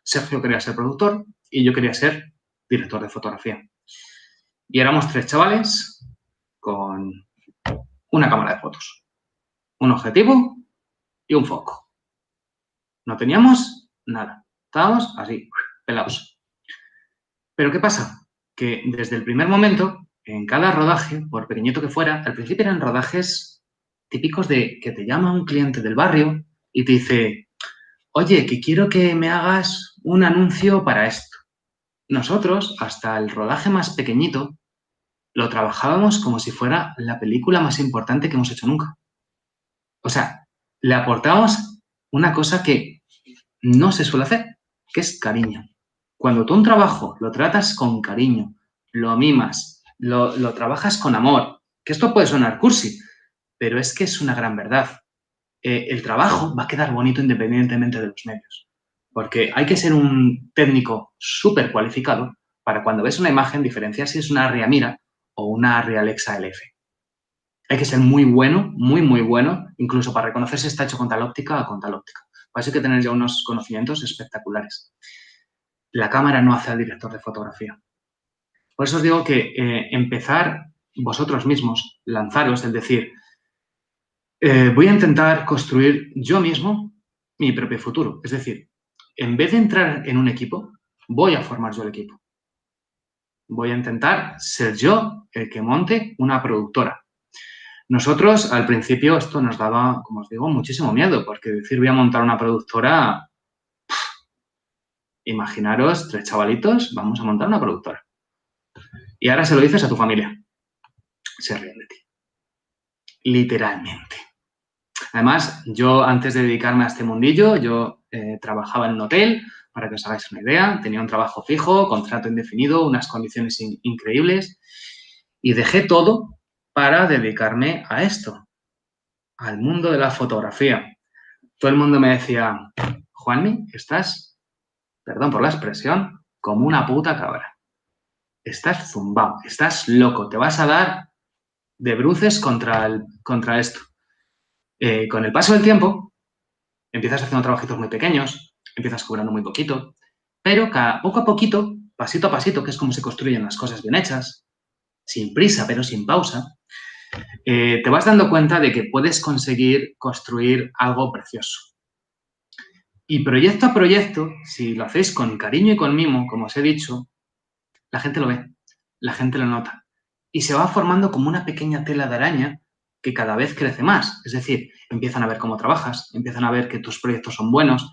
Sergio quería ser productor y yo quería ser director de fotografía. Y éramos 3 chavales con una cámara de fotos, un objetivo y un foco. No teníamos nada. Estábamos así, pelados. Pero ¿qué pasa? Que desde el primer momento, en cada rodaje, por pequeñito que fuera, al principio eran rodajes típicos de que te llama un cliente del barrio y te dice, oye, que quiero que me hagas un anuncio para esto. Nosotros, hasta el rodaje más pequeñito, lo trabajábamos como si fuera la película más importante que hemos hecho nunca. O sea, le aportábamos una cosa que no se suele hacer, que es cariño. Cuando tú un trabajo lo tratas con cariño, lo mimas, lo trabajas con amor, que esto puede sonar cursi, pero es que es una gran verdad. El trabajo va a quedar bonito independientemente de los medios. Porque hay que ser un técnico súper cualificado para cuando ves una imagen diferenciar si es una Arri Mira o una Arri Alexa LF. Hay que ser muy bueno, muy bueno, incluso para reconocer si está hecho con tal óptica o con tal óptica. Para eso hay que tener ya unos conocimientos espectaculares. La cámara no hace al director de fotografía. Por eso os digo que empezar vosotros mismos, lanzaros, es decir, voy a intentar construir yo mismo mi propio futuro. Es decir, en vez de entrar en un equipo, voy a formar yo el equipo. Voy a intentar ser yo el que monte una productora. Nosotros, al principio, esto nos daba, como os digo, muchísimo miedo, porque decir voy a montar una productora, imaginaros, 3 chavalitos, vamos a montar una productora. Y ahora se lo dices a tu familia. Se ríen de ti. Literalmente. Además, yo antes de dedicarme a este mundillo, yo trabajaba en un hotel, para que os hagáis una idea. Tenía un trabajo fijo, contrato indefinido, unas condiciones increíbles. Y dejé todo para dedicarme a esto, al mundo de la fotografía. Todo el mundo me decía, Juanmi, estás, perdón por la expresión, como una puta cabra. Estás zumbado, estás loco, te vas a dar de bruces contra esto. Con el paso del tiempo, empiezas haciendo trabajitos muy pequeños, empiezas cobrando muy poquito, pero poco a poquito, pasito a pasito, que es como se construyen las cosas bien hechas, sin prisa pero sin pausa, te vas dando cuenta de que puedes conseguir construir algo precioso. Y proyecto a proyecto, si lo hacéis con cariño y con mimo, como os he dicho, la gente lo ve, la gente lo nota. Y se va formando como una pequeña tela de araña que cada vez crece más. Es decir, empiezan a ver cómo trabajas, empiezan a ver que tus proyectos son buenos.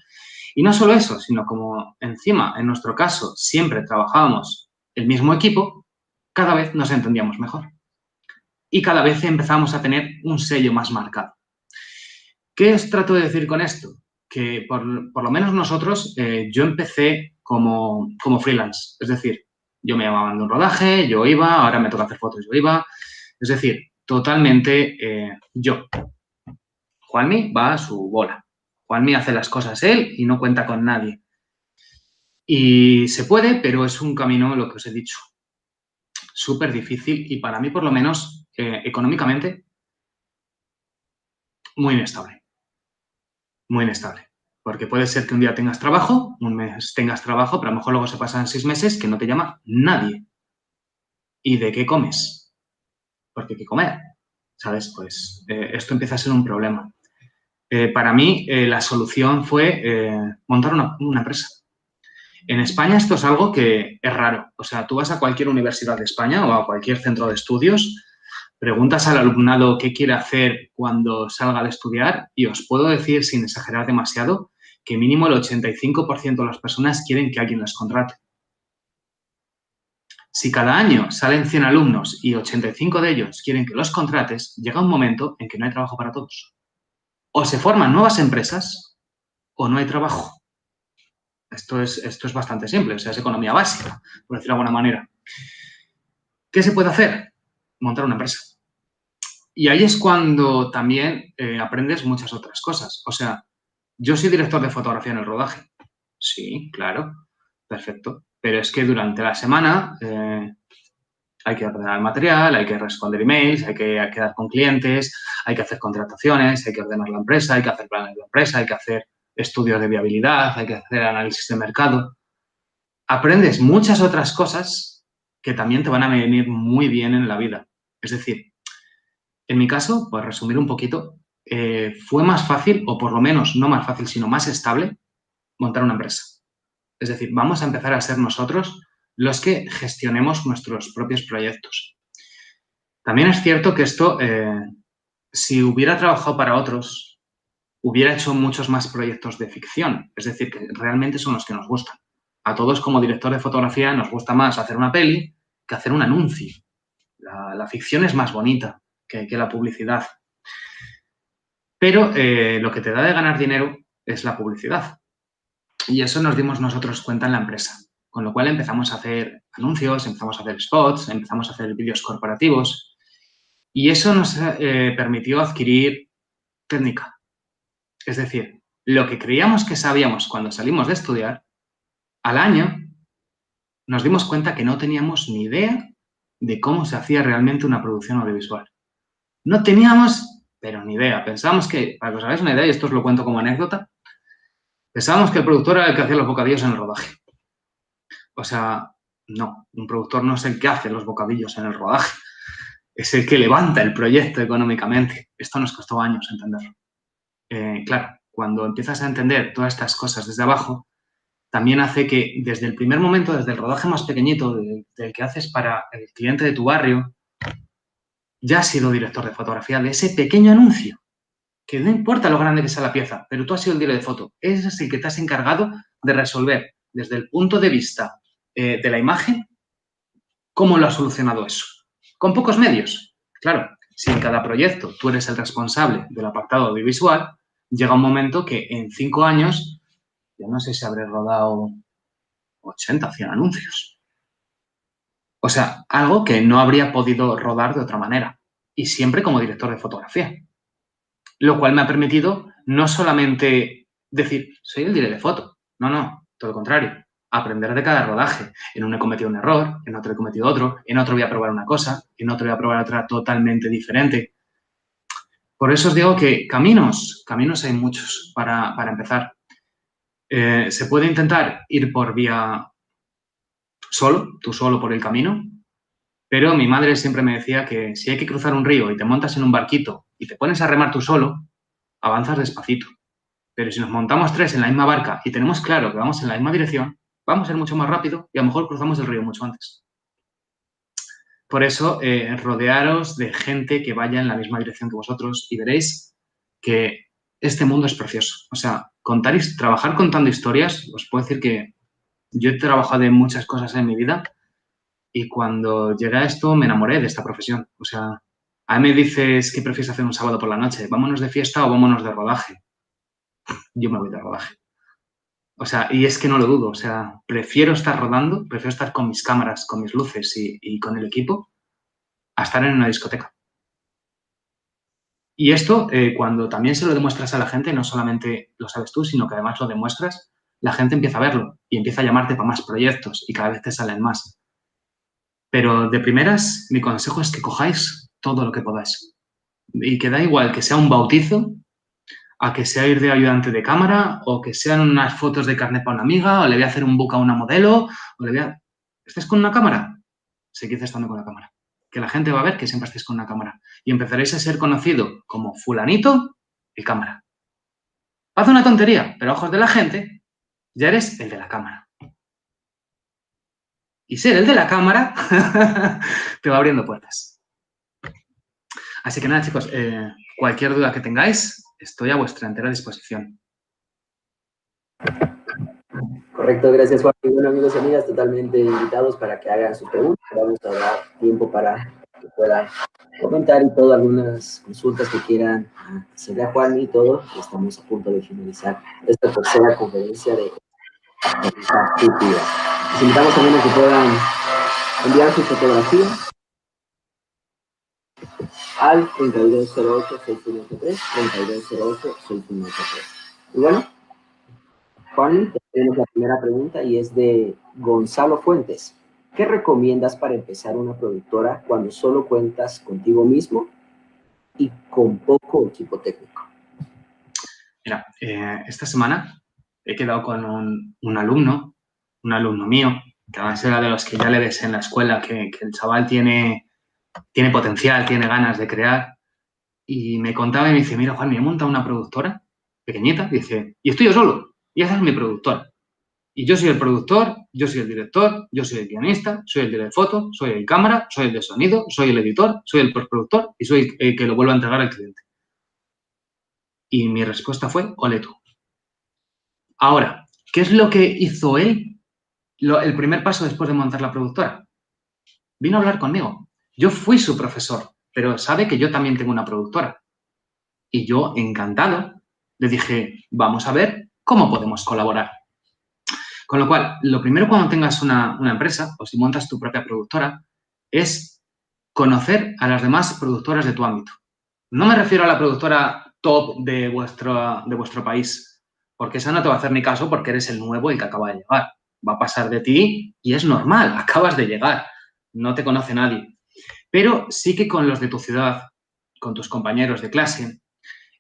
Y no solo eso, sino como encima, en nuestro caso, siempre trabajábamos el mismo equipo, cada vez nos entendíamos mejor. Y cada vez empezamos a tener un sello más marcado. ¿Qué os trato de decir con esto? Que por lo menos nosotros, yo empecé como freelance. Es decir, yo me llamaban de un rodaje, yo iba, ahora me toca hacer fotos, yo iba. Es decir, totalmente yo. Juanmi va a su bola. Juanmi hace las cosas él y no cuenta con nadie. Y se puede, pero es un camino, lo que os he dicho, súper difícil y para mí, por lo menos, económicamente, muy inestable. Muy inestable. Porque puede ser que un día tengas trabajo, un mes tengas trabajo, pero a lo mejor luego se pasan 6 meses que no te llama nadie. ¿Y de qué comes? Porque hay que comer, ¿sabes? Pues esto empieza a ser un problema. Para mí, la solución fue montar una empresa. En España esto es algo que es raro. O sea, tú vas a cualquier universidad de España o a cualquier centro de estudios, preguntas al alumnado qué quiere hacer cuando salga de estudiar y os puedo decir, sin exagerar demasiado, que mínimo el 85% de las personas quieren que alguien las contrate. Si cada año salen 100 alumnos y 85 de ellos quieren que los contrates, llega un momento en que no hay trabajo para todos. O se forman nuevas empresas o no hay trabajo. Esto es bastante simple, o sea, es economía básica, por decirlo de alguna manera. ¿Qué se puede hacer? Montar una empresa. Y ahí es cuando también aprendes muchas otras cosas. O sea, yo soy director de fotografía en el rodaje. Sí, claro, perfecto. Pero es que durante la semana hay que ordenar el material, hay que responder emails, hay que quedar con clientes, hay que hacer contrataciones, hay que ordenar la empresa, hay que hacer planes de la empresa, hay que hacer estudios de viabilidad, hay que hacer análisis de mercado. Aprendes muchas otras cosas que también te van a venir muy bien en la vida. Es decir, en mi caso, por resumir un poquito, fue más fácil, o por lo menos no más fácil, sino más estable, montar una empresa. Es decir, vamos a empezar a ser nosotros los que gestionemos nuestros propios proyectos. También es cierto que esto, si hubiera trabajado para otros, hubiera hecho muchos más proyectos de ficción. Es decir, que realmente son los que nos gustan. A todos como director de fotografía nos gusta más hacer una peli que hacer un anuncio. La ficción es más bonita que la publicidad. Pero lo que te da de ganar dinero es la publicidad. Y eso nos dimos nosotros cuenta en la empresa. Con lo cual empezamos a hacer anuncios, empezamos a hacer spots, empezamos a hacer vídeos corporativos. Y eso nos permitió adquirir técnica. Es decir, lo que creíamos que sabíamos cuando salimos de estudiar, al año nos dimos cuenta que no teníamos ni idea de cómo se hacía realmente una producción audiovisual. No teníamos, pero ni idea. Pensábamos que, para que os hagáis una idea, y esto os lo cuento como anécdota, pensábamos que el productor era el que hacía los bocadillos en el rodaje. O sea, no, un productor no es el que hace los bocadillos en el rodaje, es el que levanta el proyecto económicamente. Esto nos costó años entenderlo. Claro, cuando empiezas a entender todas estas cosas desde abajo, también hace que desde el primer momento, desde el rodaje más pequeñito, del que haces para el cliente de tu barrio, ya has sido director de fotografía de ese pequeño anuncio. Que no importa lo grande que sea la pieza, pero tú has sido el director de foto. Ese es el que te has encargado de resolver desde el punto de vista de la imagen cómo lo has solucionado eso. Con pocos medios. Claro, si en cada proyecto tú eres el responsable del apartado audiovisual, llega un momento que en 5 años, yo no sé si habré rodado 80, 100 anuncios. O sea, algo que no habría podido rodar de otra manera. Y siempre como director de fotografía. Lo cual me ha permitido no solamente decir, soy el director de foto. No, todo lo contrario. Aprender de cada rodaje. En uno he cometido un error, en otro he cometido otro, en otro voy a probar una cosa, en otro voy a probar otra totalmente diferente. Por eso os digo que caminos hay muchos para empezar. Se puede intentar ir por vía solo, tú solo por el camino, pero mi madre siempre me decía que si hay que cruzar un río y te montas en un barquito y te pones a remar tú solo, avanzas despacito. Pero si nos montamos 3 en la misma barca y tenemos claro que vamos en la misma dirección, vamos a ir mucho más rápido y a lo mejor cruzamos el río mucho antes. Por eso, rodearos de gente que vaya en la misma dirección que vosotros y veréis que este mundo es precioso. O sea, trabajar contando historias, os puedo decir que yo he trabajado en muchas cosas en mi vida y cuando llegué a esto me enamoré de esta profesión. O sea, A mí me dices, ¿qué prefieres hacer un sábado por la noche? ¿Vámonos de fiesta o vámonos de rodaje? Yo me voy de rodaje. O sea, y es que no lo dudo. O sea, prefiero estar rodando, prefiero estar con mis cámaras, con mis luces y con el equipo, a estar en una discoteca. Y esto, cuando también se lo demuestras a la gente, no solamente lo sabes tú, sino que además lo demuestras, la gente empieza a verlo y empieza a llamarte para más proyectos y cada vez te salen más. Pero de primeras, mi consejo es que cojáis todo lo que podáis. Y que da igual que sea un bautizo, a que sea ir de ayudante de cámara, o que sean unas fotos de carnet para una amiga, o le voy a hacer un book a una modelo, o le voy a... ¿Estés con una cámara? Seguid estando con la cámara. Que la gente va a ver que siempre estéis con una cámara. Y empezaréis a ser conocido como fulanito y cámara. Haz una tontería, pero a ojos de la gente, ya eres el de la cámara. Y ser el de la cámara te va abriendo puertas. Así que nada, chicos, cualquier duda que tengáis, estoy a vuestra entera disposición. Correcto, gracias Juan. Y bueno, amigos y amigas, totalmente invitados para que hagan sus preguntas. Vamos a dar tiempo para que puedan comentar y todo, algunas consultas que quieran hacerle a Juan y todo. Estamos a punto de finalizar esta tercera conferencia de Cultura. Les invitamos también a que puedan enviar su fotografía al 3208-6183, 3208-6183. Y bueno, Juan, tenemos la primera pregunta y es de Gonzalo Fuentes. ¿Qué recomiendas para empezar una productora cuando solo cuentas contigo mismo y con poco equipo técnico? Mira, esta semana he quedado con un alumno mío, que además era de los que ya le ves en la escuela, que el chaval tiene potencial, tiene ganas de crear, y me contaba y me dice, mira, Juan, me he montado una productora pequeñita, dice, y estoy yo solo, y esa es mi productora. Y yo soy el productor, yo soy el director, yo soy el guionista, soy el de foto, soy el cámara, soy el de sonido, soy el editor, soy el postproductor y soy el que lo vuelvo a entregar al cliente. Y mi respuesta fue, ole tú. Ahora, ¿qué es lo que hizo él? El primer paso después de montar la productora. Vino a hablar conmigo. Yo fui su profesor, pero sabe que yo también tengo una productora. Y yo, encantado, le dije, vamos a ver cómo podemos colaborar. Con lo cual, lo primero cuando tengas una empresa o si montas tu propia productora es conocer a las demás productoras de tu ámbito. No me refiero a la productora top de vuestro país, porque esa no te va a hacer ni caso porque eres el nuevo, el que acaba de llegar. Va a pasar de ti y es normal, acabas de llegar, no te conoce nadie. Pero sí que con los de tu ciudad, con tus compañeros de clase,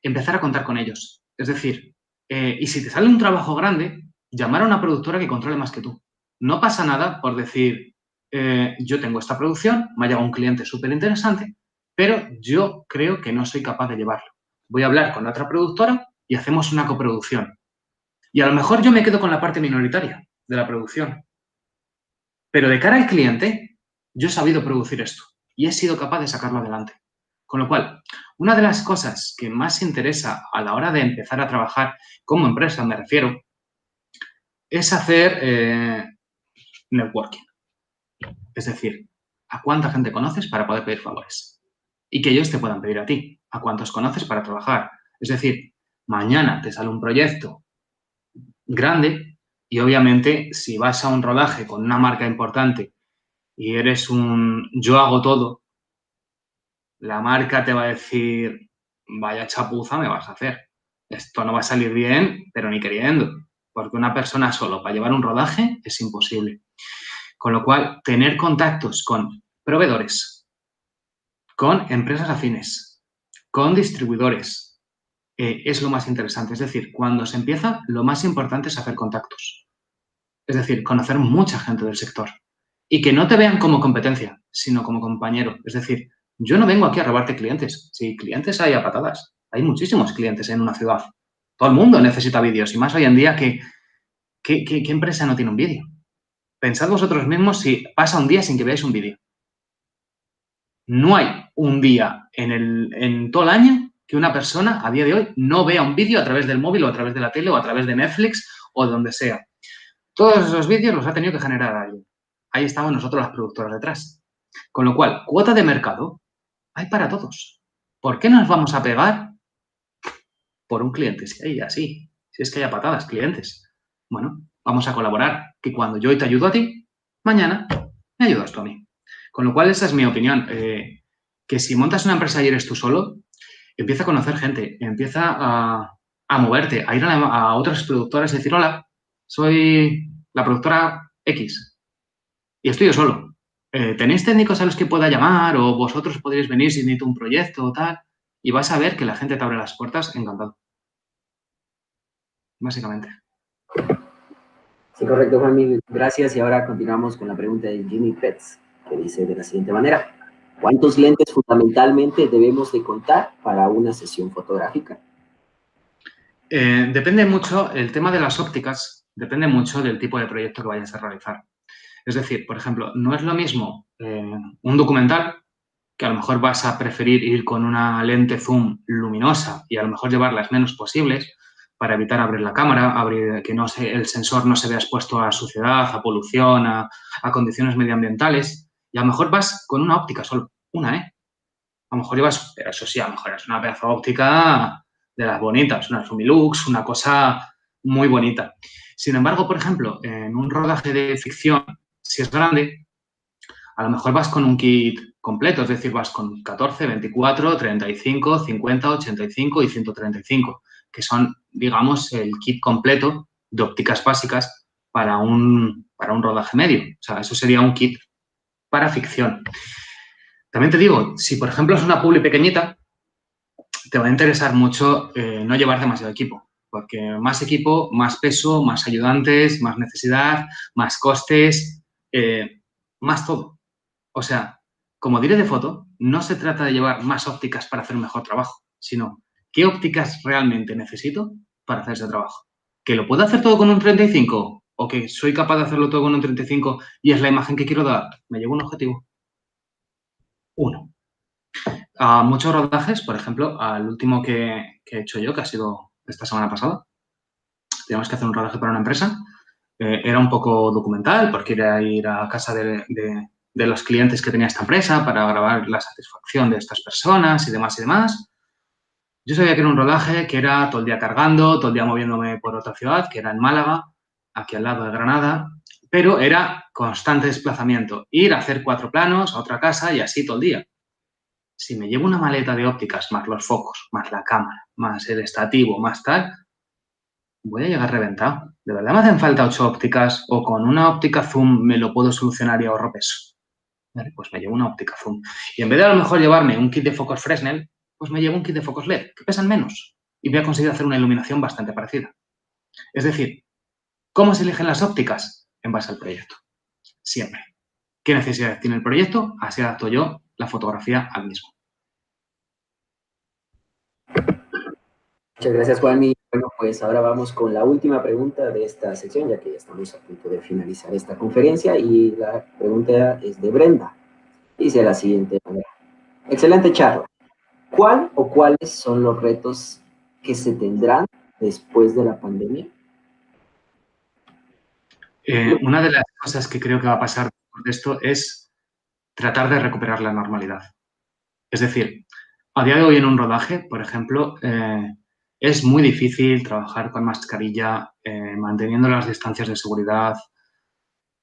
empezar a contar con ellos. Es decir, y si te sale un trabajo grande, llamar a una productora que controle más que tú. No pasa nada por decir, yo tengo esta producción, me ha llegado un cliente súper interesante, pero yo creo que no soy capaz de llevarlo. Voy a hablar con otra productora y hacemos una coproducción. Y a lo mejor yo me quedo con la parte minoritaria de la producción. Pero de cara al cliente, yo he sabido producir esto y he sido capaz de sacarlo adelante. Con lo cual, una de las cosas que más interesa a la hora de empezar a trabajar como empresa, me refiero, es hacer networking. Es decir, ¿a cuánta gente conoces para poder pedir favores? Y que ellos te puedan pedir a ti. ¿A cuántos conoces para trabajar? Es decir, mañana te sale un proyecto grande y obviamente si vas a un rodaje con una marca importante y eres yo hago todo, la marca te va a decir, vaya chapuza me vas a hacer. Esto no va a salir bien, pero ni queriendo. Porque una persona solo para llevar un rodaje es imposible. Con lo cual, tener contactos con proveedores, con empresas afines, con distribuidores, es lo más interesante. Es decir, cuando se empieza, lo más importante es hacer contactos. Es decir, conocer mucha gente del sector. Y que no te vean como competencia, sino como compañero. Es decir, yo no vengo aquí a robarte clientes. Si clientes hay a patadas. Hay muchísimos clientes en una ciudad. Todo el mundo necesita vídeos. Y más hoy en día ¿qué empresa no tiene un vídeo? Pensad vosotros mismos si pasa un día sin que veáis un vídeo. No hay un día en todo el año que una persona a día de hoy no vea un vídeo a través del móvil o a través de la tele o a través de Netflix o de donde sea. Todos esos vídeos los ha tenido que generar alguien. Ahí estamos nosotros las productoras detrás. Con lo cual, cuota de mercado, hay para todos. ¿Por qué nos vamos a pegar por un cliente? Si hay así, si es que hay a patadas clientes. Bueno, vamos a colaborar, que cuando yo te ayudo a ti, mañana me ayudas tú a mí. Con lo cual, esa es mi opinión. Que si montas una empresa y eres tú solo, empieza a conocer gente, empieza a moverte, a ir a otras productoras y decir, hola, soy la productora X y estoy yo solo. ¿Tenéis técnicos a los que pueda llamar o vosotros podréis venir si necesito un proyecto o tal? Y vas a ver que la gente te abre las puertas encantado. Básicamente. Sí, correcto, Juanmi. Gracias. Y ahora continuamos con la pregunta de Jimmy Pets, que dice de la siguiente manera. ¿Cuántos lentes fundamentalmente debemos de contar para una sesión fotográfica? Depende mucho, el tema de las ópticas, depende mucho del tipo de proyecto que vayas a realizar. Es decir, por ejemplo, no es lo mismo un documental, que a lo mejor vas a preferir ir con una lente zoom luminosa y a lo mejor llevar las menos posibles para evitar abrir la cámara, que el sensor no se vea expuesto a suciedad, a polución, a condiciones medioambientales. Y a lo mejor vas con una óptica solo, una, ¿eh? A lo mejor llevas, pero eso sí, a lo mejor es una pedazo óptica de las bonitas, una Lumilux, una cosa muy bonita. Sin embargo, por ejemplo, en un rodaje de ficción, si es grande, a lo mejor vas con un kit completo, es decir, vas con 14, 24, 35, 50, 85 y 135, que son, digamos, el kit completo de ópticas básicas para un rodaje medio. O sea, eso sería un kit para ficción. También te digo, si por ejemplo es una publi pequeñita, te va a interesar mucho no llevar demasiado equipo, porque más equipo, más peso, más ayudantes, más necesidad, más costes, más todo. O sea, como diré de foto, no se trata de llevar más ópticas para hacer un mejor trabajo, sino qué ópticas realmente necesito para hacer ese trabajo. ¿Que lo puedo hacer todo con un 35? ¿O que soy capaz de hacerlo todo con un 35 y es la imagen que quiero dar? Me llevo un objetivo. Uno. A muchos rodajes, por ejemplo, al último que he hecho yo, que ha sido esta semana pasada, teníamos que hacer un rodaje para una empresa. Era un poco documental porque era ir a casa de los clientes que tenía esta empresa para grabar la satisfacción de estas personas y demás y demás. Yo sabía que era un rodaje que era todo el día cargando, todo el día moviéndome por otra ciudad, que era en Málaga, aquí al lado de Granada, pero era constante desplazamiento. Ir a hacer 4 planos a otra casa y así todo el día. Si me llevo una maleta de ópticas, más los focos, más la cámara, más el estativo, más tal, voy a llegar reventado. ¿De verdad me hacen falta 8 ópticas o con una óptica zoom me lo puedo solucionar y ahorro peso? Vale, pues me llevo una óptica zoom. Y en vez de a lo mejor llevarme un kit de focos Fresnel, pues me llevo un kit de focos LED, que pesan menos. Y voy a conseguir hacer una iluminación bastante parecida. Es decir, ¿cómo se eligen las ópticas? En base al proyecto. Siempre. ¿Qué necesidades tiene el proyecto? Así adapto yo la fotografía al mismo. Muchas gracias, Juanmi. Bueno, pues ahora vamos con la última pregunta de esta sección, ya que ya estamos a punto de finalizar esta conferencia, y la pregunta es de Brenda. Dice de la siguiente manera. Excelente charla. ¿Cuál o cuáles son los retos que se tendrán después de la pandemia? Una de las cosas que creo que va a pasar después de esto es tratar de recuperar la normalidad. Es decir, a día de hoy en un rodaje, por ejemplo, es muy difícil trabajar con mascarilla, manteniendo las distancias de seguridad.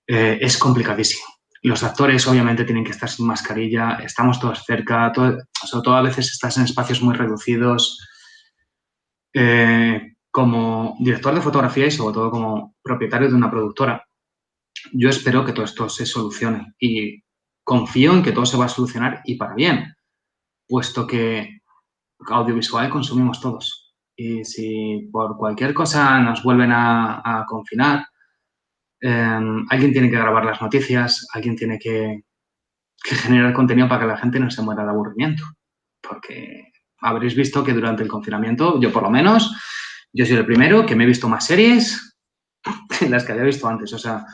Es complicadísimo. Los actores obviamente tienen que estar sin mascarilla, estamos todos cerca, sobre todo a veces estás en espacios muy reducidos. Como director de fotografía y sobre todo como propietario de una productora, yo espero que todo esto se solucione y confío en que todo se va a solucionar y para bien, puesto que audiovisual consumimos todos. Y si por cualquier cosa nos vuelven a confinar, alguien tiene que grabar las noticias, alguien tiene que generar contenido para que la gente no se muera de aburrimiento. Porque habréis visto que durante el confinamiento, yo por lo menos, yo soy el primero que me he visto más series que las que había visto antes. O sea,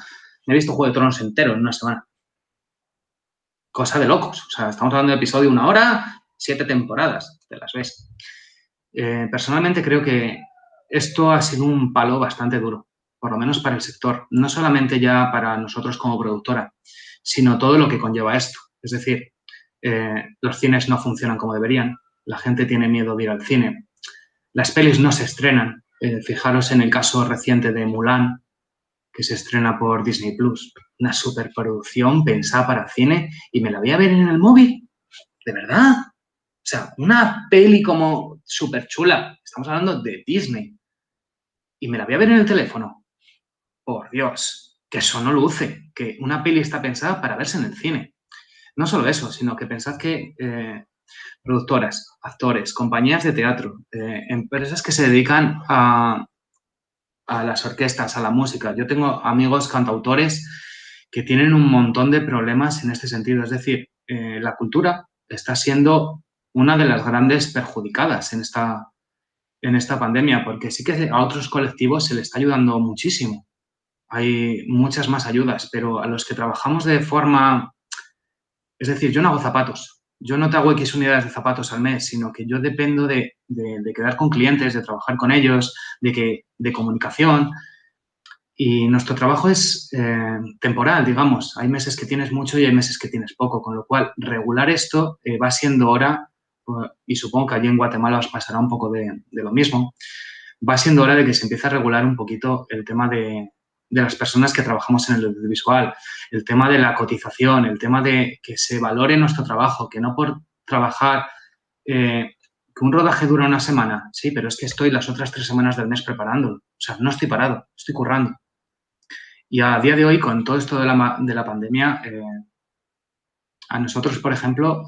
me he visto Juego de Tronos entero en una semana. Cosa de locos. O sea, estamos hablando de episodio 1 hora, 7 temporadas, te las ves. Personalmente creo que esto ha sido un palo bastante duro, por lo menos para el sector. No solamente ya para nosotros como productora, sino todo lo que conlleva esto. Es decir, los cines no funcionan como deberían, la gente tiene miedo de ir al cine, las pelis no se estrenan. Fijaros en el caso reciente de Mulan, que se estrena por Disney Plus, una superproducción pensada para cine y me la voy a ver en el móvil, ¿de verdad? O sea, una peli como súper chula, estamos hablando de Disney, y me la voy a ver en el teléfono. Por Dios, que eso no luce, que una peli está pensada para verse en el cine. No solo eso, sino que pensad que productoras, actores, compañías de teatro, empresas que se dedican a las orquestas, a la música. Yo tengo amigos cantautores que tienen un montón de problemas en este sentido. Es decir, la cultura está siendo una de las grandes perjudicadas en esta pandemia, porque sí que a otros colectivos se les está ayudando muchísimo. Hay muchas más ayudas, pero a los que trabajamos de forma... Es decir, yo no hago zapatos. Yo no te hago X unidades de zapatos al mes, sino que yo dependo de quedar con clientes, de trabajar con ellos, de comunicación. Y nuestro trabajo es temporal, digamos. Hay meses que tienes mucho y hay meses que tienes poco, con lo cual regular esto va siendo hora, y supongo que allí en Guatemala os pasará un poco de lo mismo, va siendo hora de que se empiece a regular un poquito el tema de las personas que trabajamos en el audiovisual, el tema de la cotización, el tema de que se valore nuestro trabajo, que no por trabajar, que un rodaje dura una semana, sí, pero es que estoy las otras 3 semanas del mes preparándolo. O sea, no estoy parado, estoy currando. Y a día de hoy, con todo esto de la pandemia, a nosotros, por ejemplo,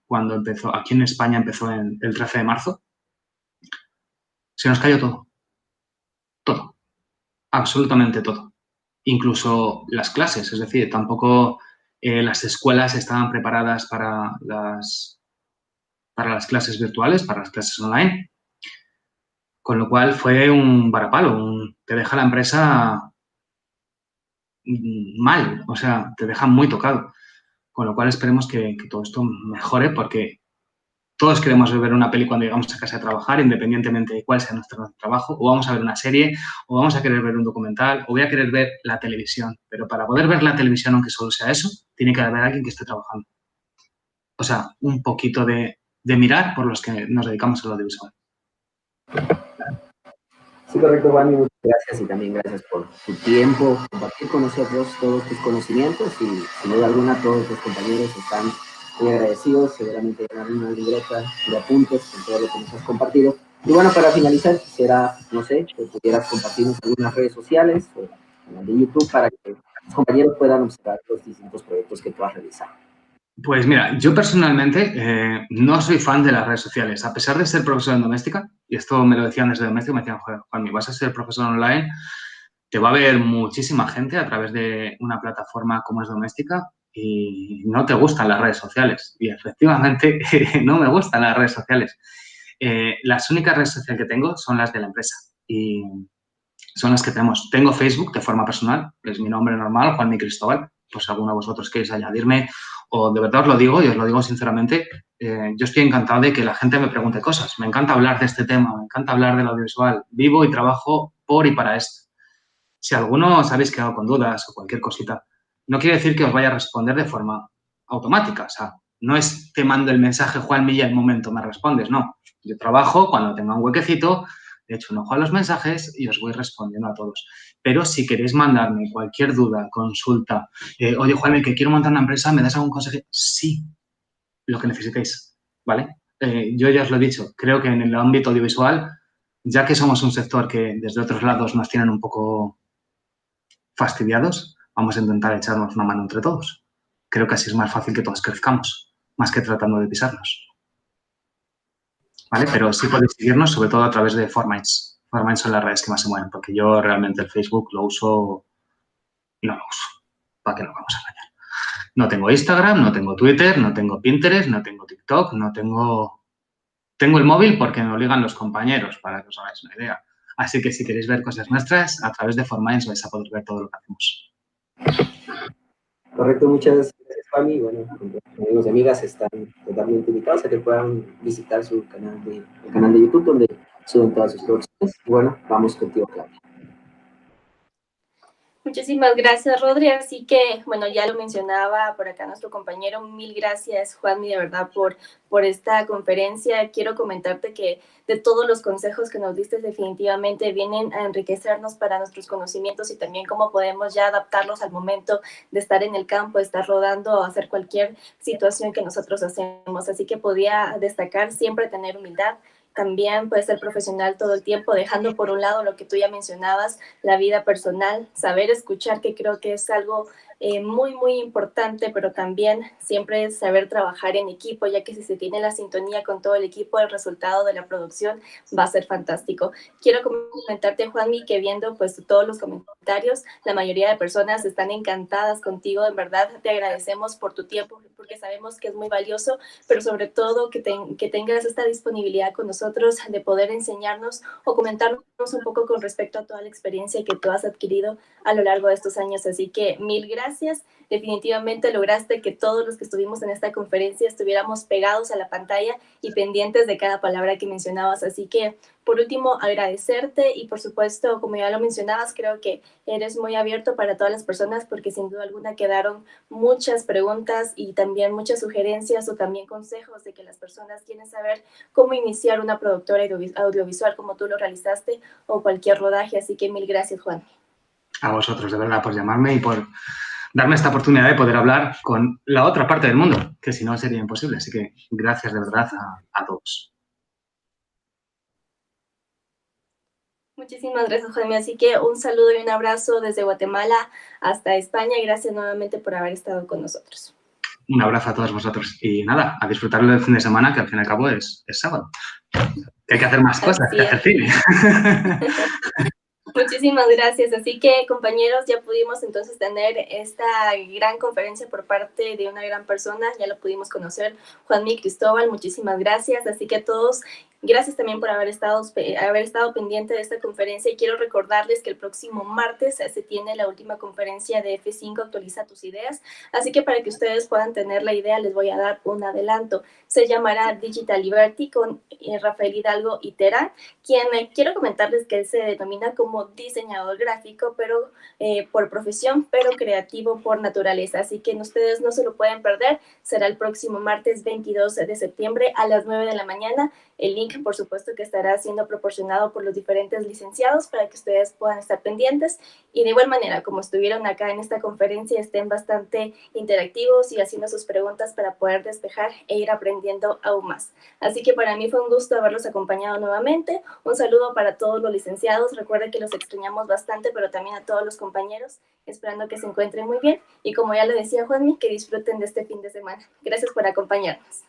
cuando empezó, aquí en España empezó el 13 de marzo, se nos cayó todo. Todo. Absolutamente todo. Incluso las clases, es decir, tampoco las escuelas estaban preparadas para las clases virtuales, para las clases online, con lo cual fue un varapalo, te deja la empresa mal, o sea, te deja muy tocado. Con lo cual esperemos que todo esto mejore porque todos queremos ver una peli cuando llegamos a casa a trabajar, independientemente de cuál sea nuestro trabajo, o vamos a ver una serie, o vamos a querer ver un documental, o voy a querer ver la televisión. Pero para poder ver la televisión, aunque solo sea eso, tiene que haber alguien que esté trabajando. O sea, un poquito de mirar por los que nos dedicamos al audiovisual. Sí, correcto, Juan, muchas gracias y también gracias por tu tiempo, compartir con nosotros todos tus conocimientos y sin duda alguna todos los compañeros están muy agradecidos, seguramente llenar una libreta de apuntes con todo lo que nos has compartido. Y bueno, para finalizar, quisiera, no sé, que pudieras compartirnos algunas redes sociales o canal de YouTube para que los compañeros puedan observar los distintos proyectos que tú has realizado. Pues mira, yo personalmente no soy fan de las redes sociales. A pesar de ser profesor en doméstica, y esto me lo decían desde doméstica, me decían, joder, Juanmi, vas a ser profesor online, te va a ver muchísima gente a través de una plataforma como es doméstica y no te gustan las redes sociales. Y efectivamente no me gustan las redes sociales. Las únicas redes sociales que tengo son las de la empresa y son las que tenemos. Tengo Facebook de forma personal, es mi nombre normal, Juanmi Cristóbal, pues si alguno de vosotros queréis añadirme o de verdad os lo digo y os lo digo sinceramente, yo estoy encantado de que la gente me pregunte cosas. Me encanta hablar de este tema, me encanta hablar del audiovisual. Vivo y trabajo por y para esto. Si alguno os habéis quedado con dudas o cualquier cosita, no quiere decir que os vaya a responder de forma automática. O sea, no es te mando el mensaje, Juanmi, y al momento me respondes. No, yo trabajo cuando tenga un huequecito, de hecho un ojo a los mensajes y os voy respondiendo a todos. Pero si queréis mandarme cualquier duda, consulta, oye, Juanmi, que quiero montar una empresa, ¿me das algún consejo? Sí, lo que necesitéis, ¿vale? Yo ya os lo he dicho, creo que en el ámbito audiovisual, ya que somos un sector que desde otros lados nos tienen un poco fastidiados, vamos a intentar echarnos una mano entre todos. Creo que así es más fácil que todos crezcamos, más que tratando de pisarnos. ¿Vale? Pero sí podéis seguirnos, sobre todo a través de Fortnite. Fortnite son las redes que más se mueven, porque yo realmente el Facebook lo uso y no lo uso. ¿Para qué nos vamos a engañar? No tengo Instagram, no tengo Twitter, no tengo Pinterest, no tengo TikTok, no tengo... Tengo el móvil porque me obligan los compañeros, para que os hagáis una idea. Así que si queréis ver cosas nuestras, a través de Fortnite vais a poder ver todo lo que hacemos. Correcto, muchas gracias, Juanmi. Bueno, amigos y amigas están totalmente invitados a que puedan visitar su canal el canal de YouTube donde suben todas sus producciones. Y bueno, vamos contigo, Claudia. Muchísimas gracias, Rodri. Así que, bueno, ya lo mencionaba por acá nuestro compañero. Mil gracias, Juanmi, de verdad, por esta conferencia. Quiero comentarte que de todos los consejos que nos diste, definitivamente vienen a enriquecernos para nuestros conocimientos y también cómo podemos ya adaptarlos al momento de estar en el campo, de estar rodando o hacer cualquier situación que nosotros hacemos. Así que podía destacar siempre tener humildad. También puede ser profesional todo el tiempo, dejando por un lado lo que tú ya mencionabas, la vida personal, saber escuchar, que creo que es algo muy, muy importante, pero también siempre saber trabajar en equipo, ya que si se tiene la sintonía con todo el equipo, el resultado de la producción va a ser fantástico. Quiero comentarte, Juanmi, que viendo pues todos los comentarios, la mayoría de personas están encantadas contigo, en verdad te agradecemos por tu tiempo, porque sabemos que es muy valioso, pero sobre todo que tengas esta disponibilidad con nosotros de poder enseñarnos o comentarnos un poco con respecto a toda la experiencia que tú has adquirido a lo largo de estos años. Así que mil gracias. Definitivamente lograste que todos los que estuvimos en esta conferencia estuviéramos pegados a la pantalla y pendientes de cada palabra que mencionabas. Así que, por último, agradecerte y, por supuesto, como ya lo mencionabas, creo que eres muy abierto para todas las personas porque sin duda alguna quedaron muchas preguntas y también muchas sugerencias o también consejos de que las personas quieren saber cómo iniciar una productora audiovisual como tú lo realizaste o cualquier rodaje. Así que mil gracias, Juan. A vosotros, de verdad, por llamarme y por darme esta oportunidad de poder hablar con la otra parte del mundo, que si no sería imposible. Así que gracias de verdad a todos. Muchísimas gracias, Jaime. Así que un saludo y un abrazo desde Guatemala hasta España y gracias nuevamente por haber estado con nosotros. Un abrazo a todos vosotros. Y nada, a disfrutarlo del fin de semana, que al fin y al cabo es sábado. Que hay que hacer más cosas, que hacer cine. Muchísimas gracias. Así que, compañeros, ya pudimos entonces tener esta gran conferencia por parte de una gran persona. Ya lo pudimos conocer, Juanmi Cristóbal. Muchísimas gracias. Así que a todos, gracias también por haber estado pendiente de esta conferencia. Y quiero recordarles que el próximo martes se tiene la última conferencia de F5 Actualiza tus ideas. Así que para que ustedes puedan tener la idea, les voy a dar un adelanto. Se llamará Digital Liberty con Rafael Hidalgo y Terán, quien quiero comentarles que él se denomina como diseñador gráfico, pero por profesión, pero creativo por naturaleza. Así que ustedes no se lo pueden perder. Será el próximo martes 22 de septiembre a las 9 de la mañana. El link, por supuesto, que estará siendo proporcionado por los diferentes licenciados para que ustedes puedan estar pendientes. Y de igual manera, como estuvieron acá en esta conferencia, estén bastante interactivos y haciendo sus preguntas para poder despejar e ir aprendiendo aún más. Así que para mí fue un gusto haberlos acompañado nuevamente. Un saludo para todos los licenciados. Recuerden que los extrañamos bastante, pero también a todos los compañeros, esperando que se encuentren muy bien. Y como ya lo decía Juanmi, que disfruten de este fin de semana. Gracias por acompañarnos.